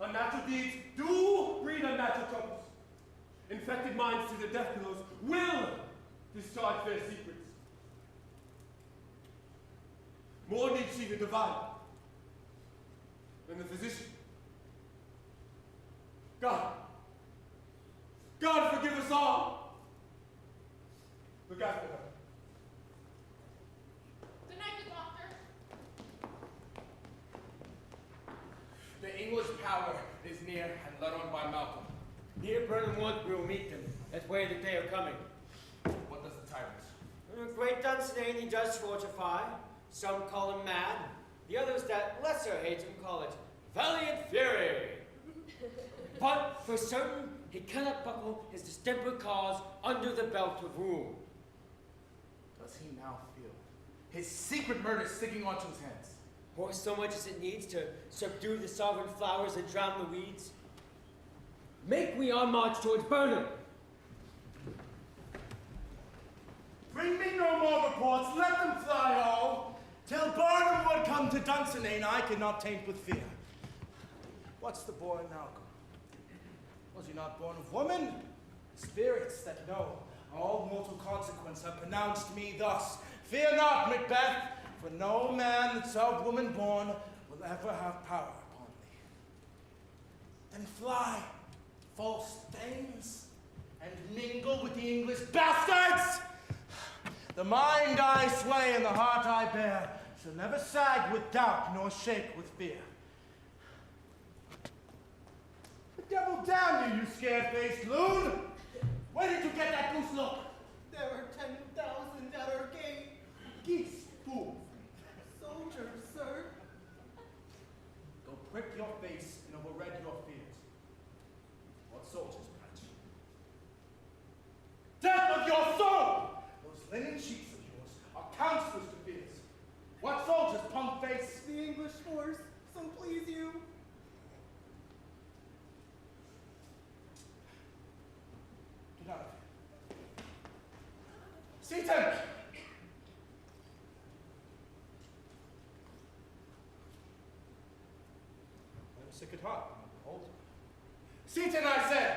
Speaker 6: Unnatural deeds do breed unnatural troubles. Infected minds to the death pillows will discharge their secrets. More needs she the divine than the physician. God, God forgive us all. Look after her.
Speaker 4: Good night, good doctor.
Speaker 6: The English power is near and led on by Malcolm.
Speaker 8: Near Burnham Wood, we will meet them. That's where that they are coming.
Speaker 6: What does the tyrant?
Speaker 8: Great Dunsinane he does fortify. Some call him mad. The others that lesser hate him call it valiant fury. But for certain, he cannot buckle his distempered cause under the belt of rule.
Speaker 6: Does he now feel his secret murder sticking onto his hands?
Speaker 8: Or so much as it needs to subdue the sovereign flowers and drown the weeds? Make we our march towards Burnham.
Speaker 6: Bring me no more reports, let them fly all. Till Burnham would come to Dunsinane, I cannot taint with fear. What's the boy Malcolm? Was he not born of woman? Spirits that know all mortal consequence have pronounced me thus. Fear not, Macbeth, for no man that's of woman born will ever have power upon thee. Then fly, false thanes, and mingle with the English bastards! The mind I sway and the heart I bear shall never sag with doubt nor shake with fear. The devil damn you, you scared-faced loon! Where did you get that goose look?
Speaker 10: There are 10,000 at our gate.
Speaker 6: Geese, fool.
Speaker 10: Soldiers, sir.
Speaker 6: Go prick your face and overread your fears. What soldiers, Patch? Death of your soul! Those linen sheets of yours are counselors to fears. What soldiers, punk face?
Speaker 10: The English force, so please you.
Speaker 6: Get out of here. Seaton! I'm sick at heart. I'm old. Seaton, I said!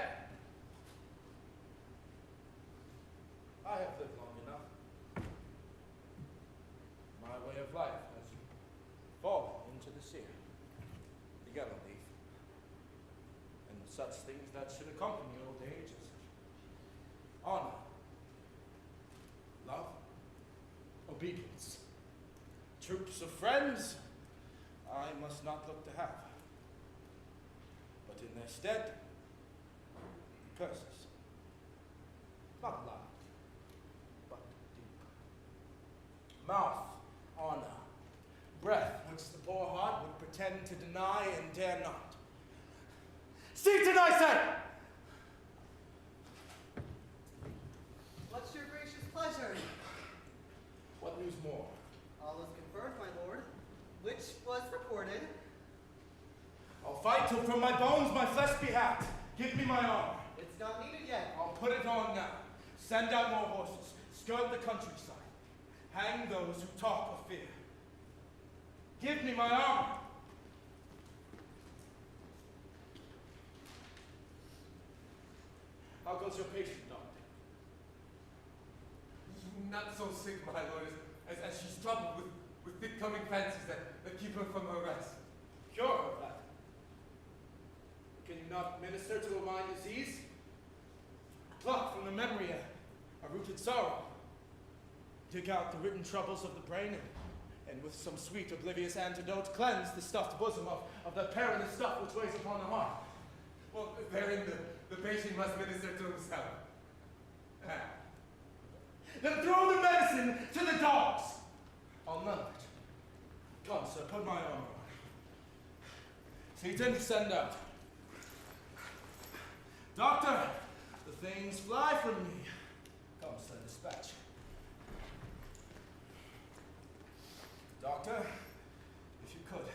Speaker 6: I have lived long enough. My way of life has fallen into the sea. The yellow leaf. And such things that should accompany old age as honor, obedience. Troops of friends I must not look to have, but in their stead, curses. Not loud, but deep. Mouth, honor, breath, which the poor heart would pretend to deny and dare not. Seated, I said!
Speaker 13: What's your gracious pleasure?
Speaker 6: What news more?
Speaker 13: All is confirmed, my lord. Which was reported.
Speaker 6: I'll fight till from my bones my flesh be hacked. Give me my armor.
Speaker 13: It's not needed yet.
Speaker 6: I'll put it on now. Send out more horses. Skirt the countryside. Hang those who talk of fear. Give me my armor. How goes your patient, doctor?
Speaker 7: Not so sick, my lord, as she's troubled with thick coming fancies that keep her from her rest.
Speaker 6: Cure her of that. Can you not minister to a mind disease? Pluck from the memory a rooted sorrow. Dig out the written troubles of the brain, and with some sweet oblivious antidote, cleanse the stuffed bosom of that perilous stuff which weighs upon the heart.
Speaker 7: Well, therein the patient must minister to himself.
Speaker 6: Then throw the medicine to the dogs. I'll none of it. Come, sir, put my armor on. Seaton, send out. Doctor, the things fly from me. Come, sir, dispatch. Doctor, if you could,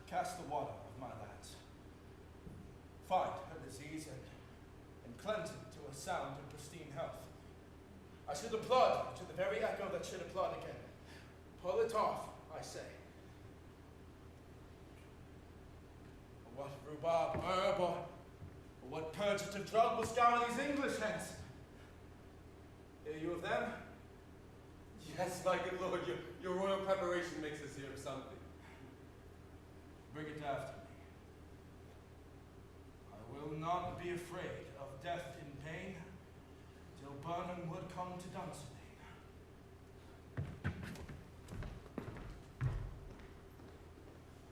Speaker 6: cast the water of my lads. Find her disease and cleanse it to a sound and pristine health. I should applaud to the very echo that should applaud again. Pull it off, I say. What rhubarb herb or what purgative drug will scour these English hens? Hear you of them?
Speaker 7: Yes, my good lord, your royal preparation makes us hear of something.
Speaker 6: Bring it after me. I will not be afraid of death in pain till Burnham would come to Dunsinane.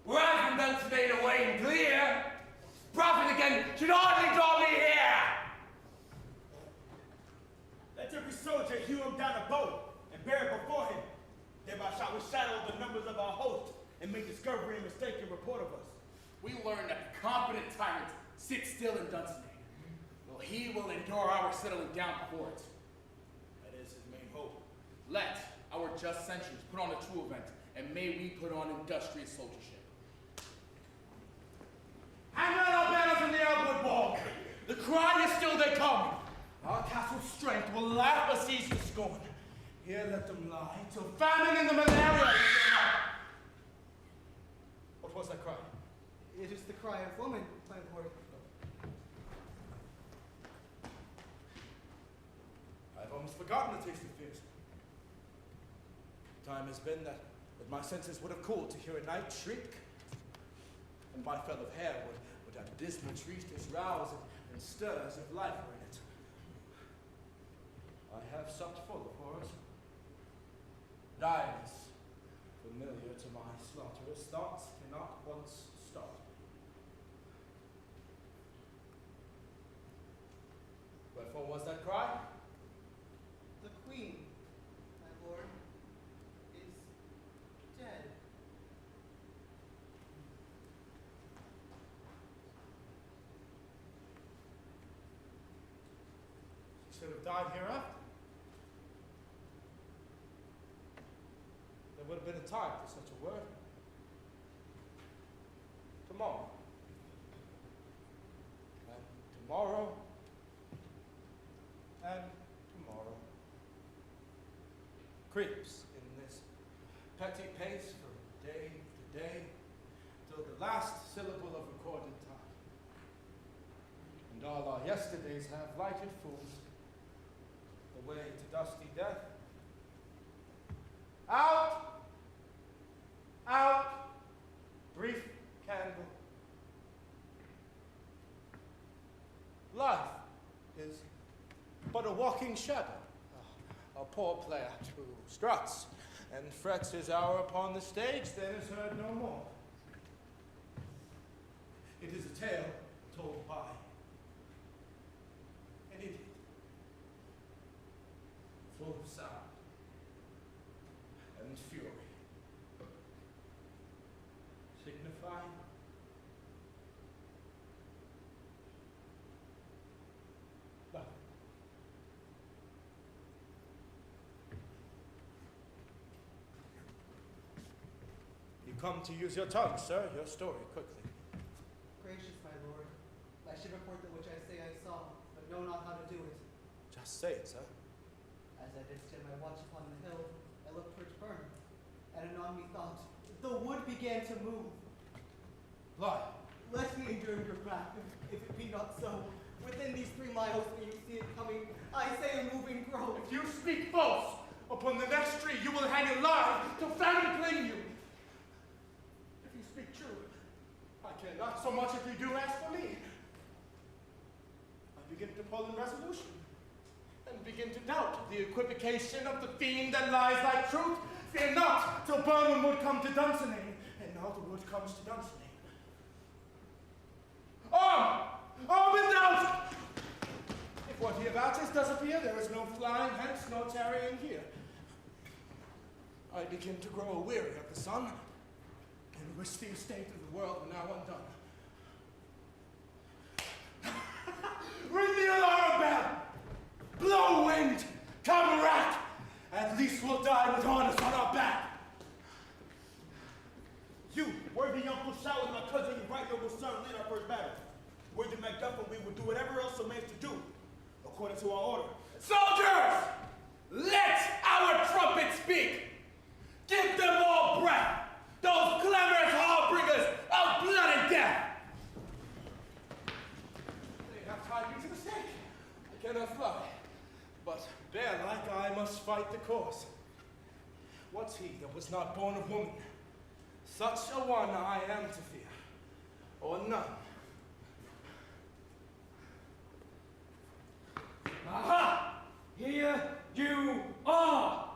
Speaker 7: Were I from Dunsinane away and clear, prophet again should hardly draw me here!
Speaker 16: Let every soldier hew him down a bow and bear it before him. Thereby shall we shadow the numbers of our host and make discovery and mistaken report of us.
Speaker 12: We learn that the competent tyrant sits still in Dunsinane. Well, he will endure our settling down before it.
Speaker 16: That is his main hope.
Speaker 12: Let our just censures put on a true event, and may we put on industrious soldiership.
Speaker 6: Hang on our banners in the outward wall. The cry is still they come. Our castle's strength will laugh a siege to scorn. Here let them lie till famine in the malaria. What was that cry?
Speaker 13: It is the cry of woman, my lord.
Speaker 6: I've almost forgotten the taste of fears. Time has been that my senses would have cooled to hear a night shriek, and my fell of hair would have dismal shrieks rouse and stir as if life were in it. I have supped full of horrors. Dies, familiar to my slaughterous thoughts, cannot once stop. Wherefore was that cry?
Speaker 13: The queen, my lord, is dead.
Speaker 6: She should have died hereafter. There would have been a time for such a word. Tomorrow. And tomorrow. And tomorrow. Creeps in this petty pace from day to day till the last syllable of recorded time. And all our yesterdays have lighted fools the way to dusty death. Out! Out! Brief candle. Life is but a walking shadow, a poor player who struts and frets his hour upon the stage, then is heard no more. It is a tale told by an idiot, full of sound and fury, signifying love. You come to use your tongue, sir. Your story, quickly.
Speaker 13: Gracious, my lord, I should report that which I say I saw, but know not how to do it.
Speaker 6: Just say it, sir.
Speaker 13: As I did stand my watch upon the hill, I looked for it burn, and anon methought, the wood began to move.
Speaker 6: Lie.
Speaker 13: Let me endure your wrath, if it be not so. Within these 3 miles, when you see it coming, I say a moving grove.
Speaker 6: If you speak false, upon the next tree you will hang alive till famine claim you. If you speak true, I care not so much if you do ask for me. I begin to pull in resolution, and begin to doubt the equivocation of the fiend that lies like truth. Fear not, till Burnham would come to Dunsinane, and now the wood comes to Dunsinane. Arm! Arm without! If what he avouches does appear, there is no flying hence, no tarrying here. I begin to grow weary of the sun, and wish the estate of the world were now undone. Ring the alarm bell! Blow wind! Come rack! At least we'll die with harness on our back.
Speaker 16: You, worthy Uncle Shao, and my cousin, your right noble son, lead our first battle. Worthy Macbeth, and we will do whatever else remains to do, according to our order.
Speaker 6: Soldiers! Let our trumpet speak! Give them all breath! Those clamorous harbingers of blood and death! They have tied me to the stake. I cannot fly. But bear-like I must fight the course. What's he that was not born of woman? Such a one I am to fear, or none.
Speaker 8: Aha! Here you are!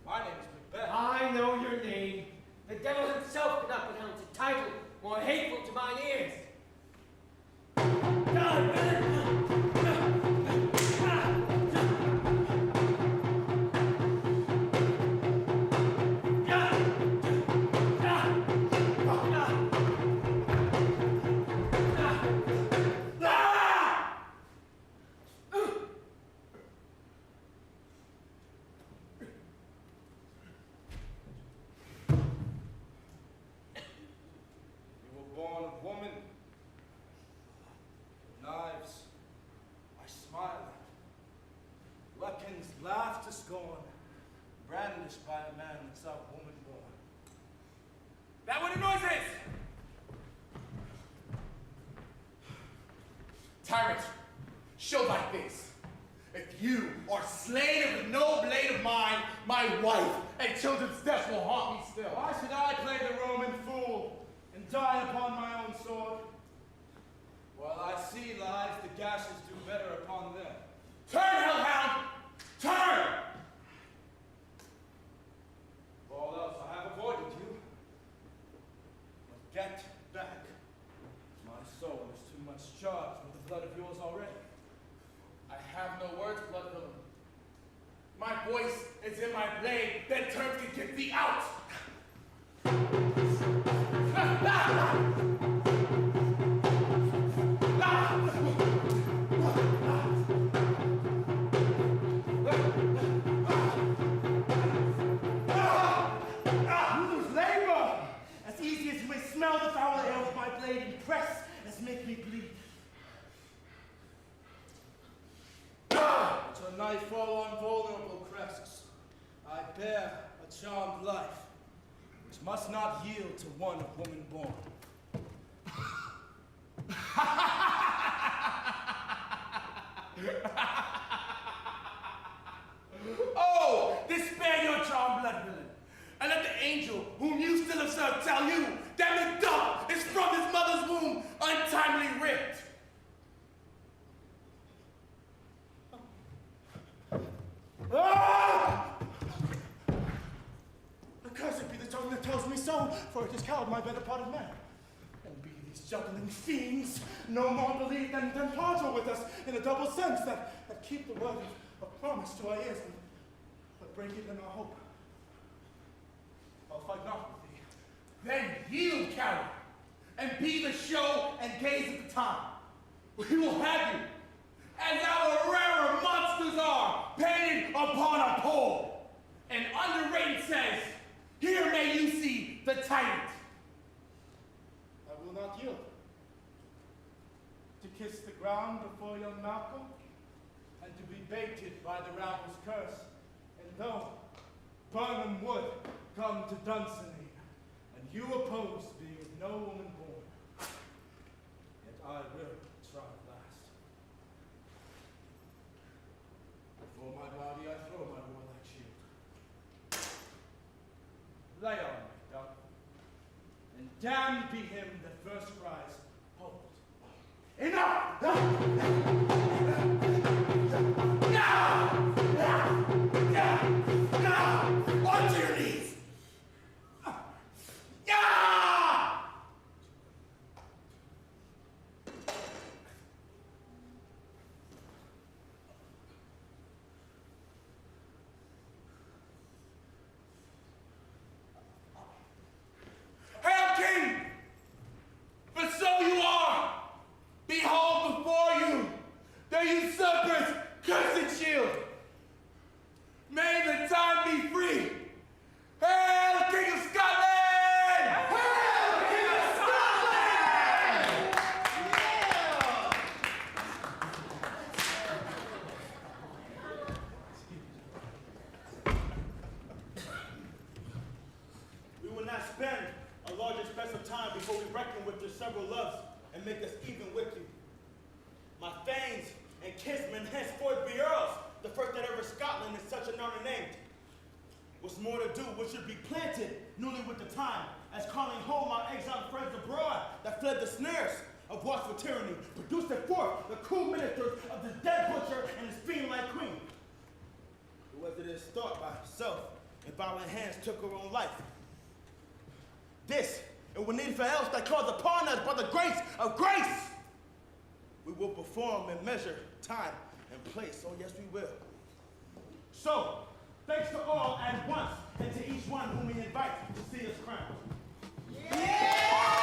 Speaker 6: My name is Macbeth.
Speaker 8: I know your name. The devil himself could not pronounce a title more hateful to mine ears.
Speaker 6: By a man without woman born.
Speaker 7: That what the noise is? Tyrant, show thy face. If you are slain of no blade of mine, my wife and children's death will haunt me still.
Speaker 6: Why should I play the Roman fool and die upon my own sword? While I see lives, the gashes do better upon them.
Speaker 7: Turn, hellhound! Turn!
Speaker 6: All else I have avoided you. But get back. My soul is too much charged with the blood of yours already.
Speaker 7: I have no words, blood villain. My voice is in my blade, then terms can get thee out!
Speaker 6: Smell the foul air of my blade and press as make me bleed. But your knife fall on vulnerable crests. I bear a charmed life, which must not yield to one of woman born.
Speaker 7: Oh, despair your charmed blood villain, and let the angel whom you still observe tell you that Macduff is from his mother's womb untimely ripped.
Speaker 6: for it is cowed my better part of men. And be these juggling fiends no more believe than partner with us in a double sense that keep the word of promise to our ears, but break it in our hope. I'll fight not with thee.
Speaker 7: Then yield, coward, and be the show and gaze at the time. We will have you, as our rarer monsters are, painted upon a pole. And underrated says, here may you see the tyrant.
Speaker 6: I will not yield. To kiss the ground before young Malcolm, and to be baited by the rabble's curse, and though Burnham would come to Dunsinane, and you oppose being of no woman born, yet I will try at last. Before my body I throw my warlike shield. Lay on me, Doug, and damned be him that first cries, hold. Enough!
Speaker 7: Now! Onto your knees! Hail, King! For so you are! Behold before you the usurper's cursed shield! May the time be free! Hail, King of Scotland! Hail, King of Scotland!
Speaker 16: We will not spend a large expense of time before we reckon with your several loves and make us even with you. My thanes and kinsmen henceforth be earls, the first that ever Scotland is such an honor named. What's more to do, what should be planted newly with the time, as calling home our exiled friends abroad that fled the snares of watchful tyranny, producing forth the cruel ministers of the dead butcher and his fiend-like queen. Who as it is thought by herself, and violent hands took her own life. This, and we need for else that calls upon us by the grace of grace. We will perform and measure time and place. Oh, yes, we will. So, thanks to all at once, and to each one whom we invite to see us crowned. Yeah!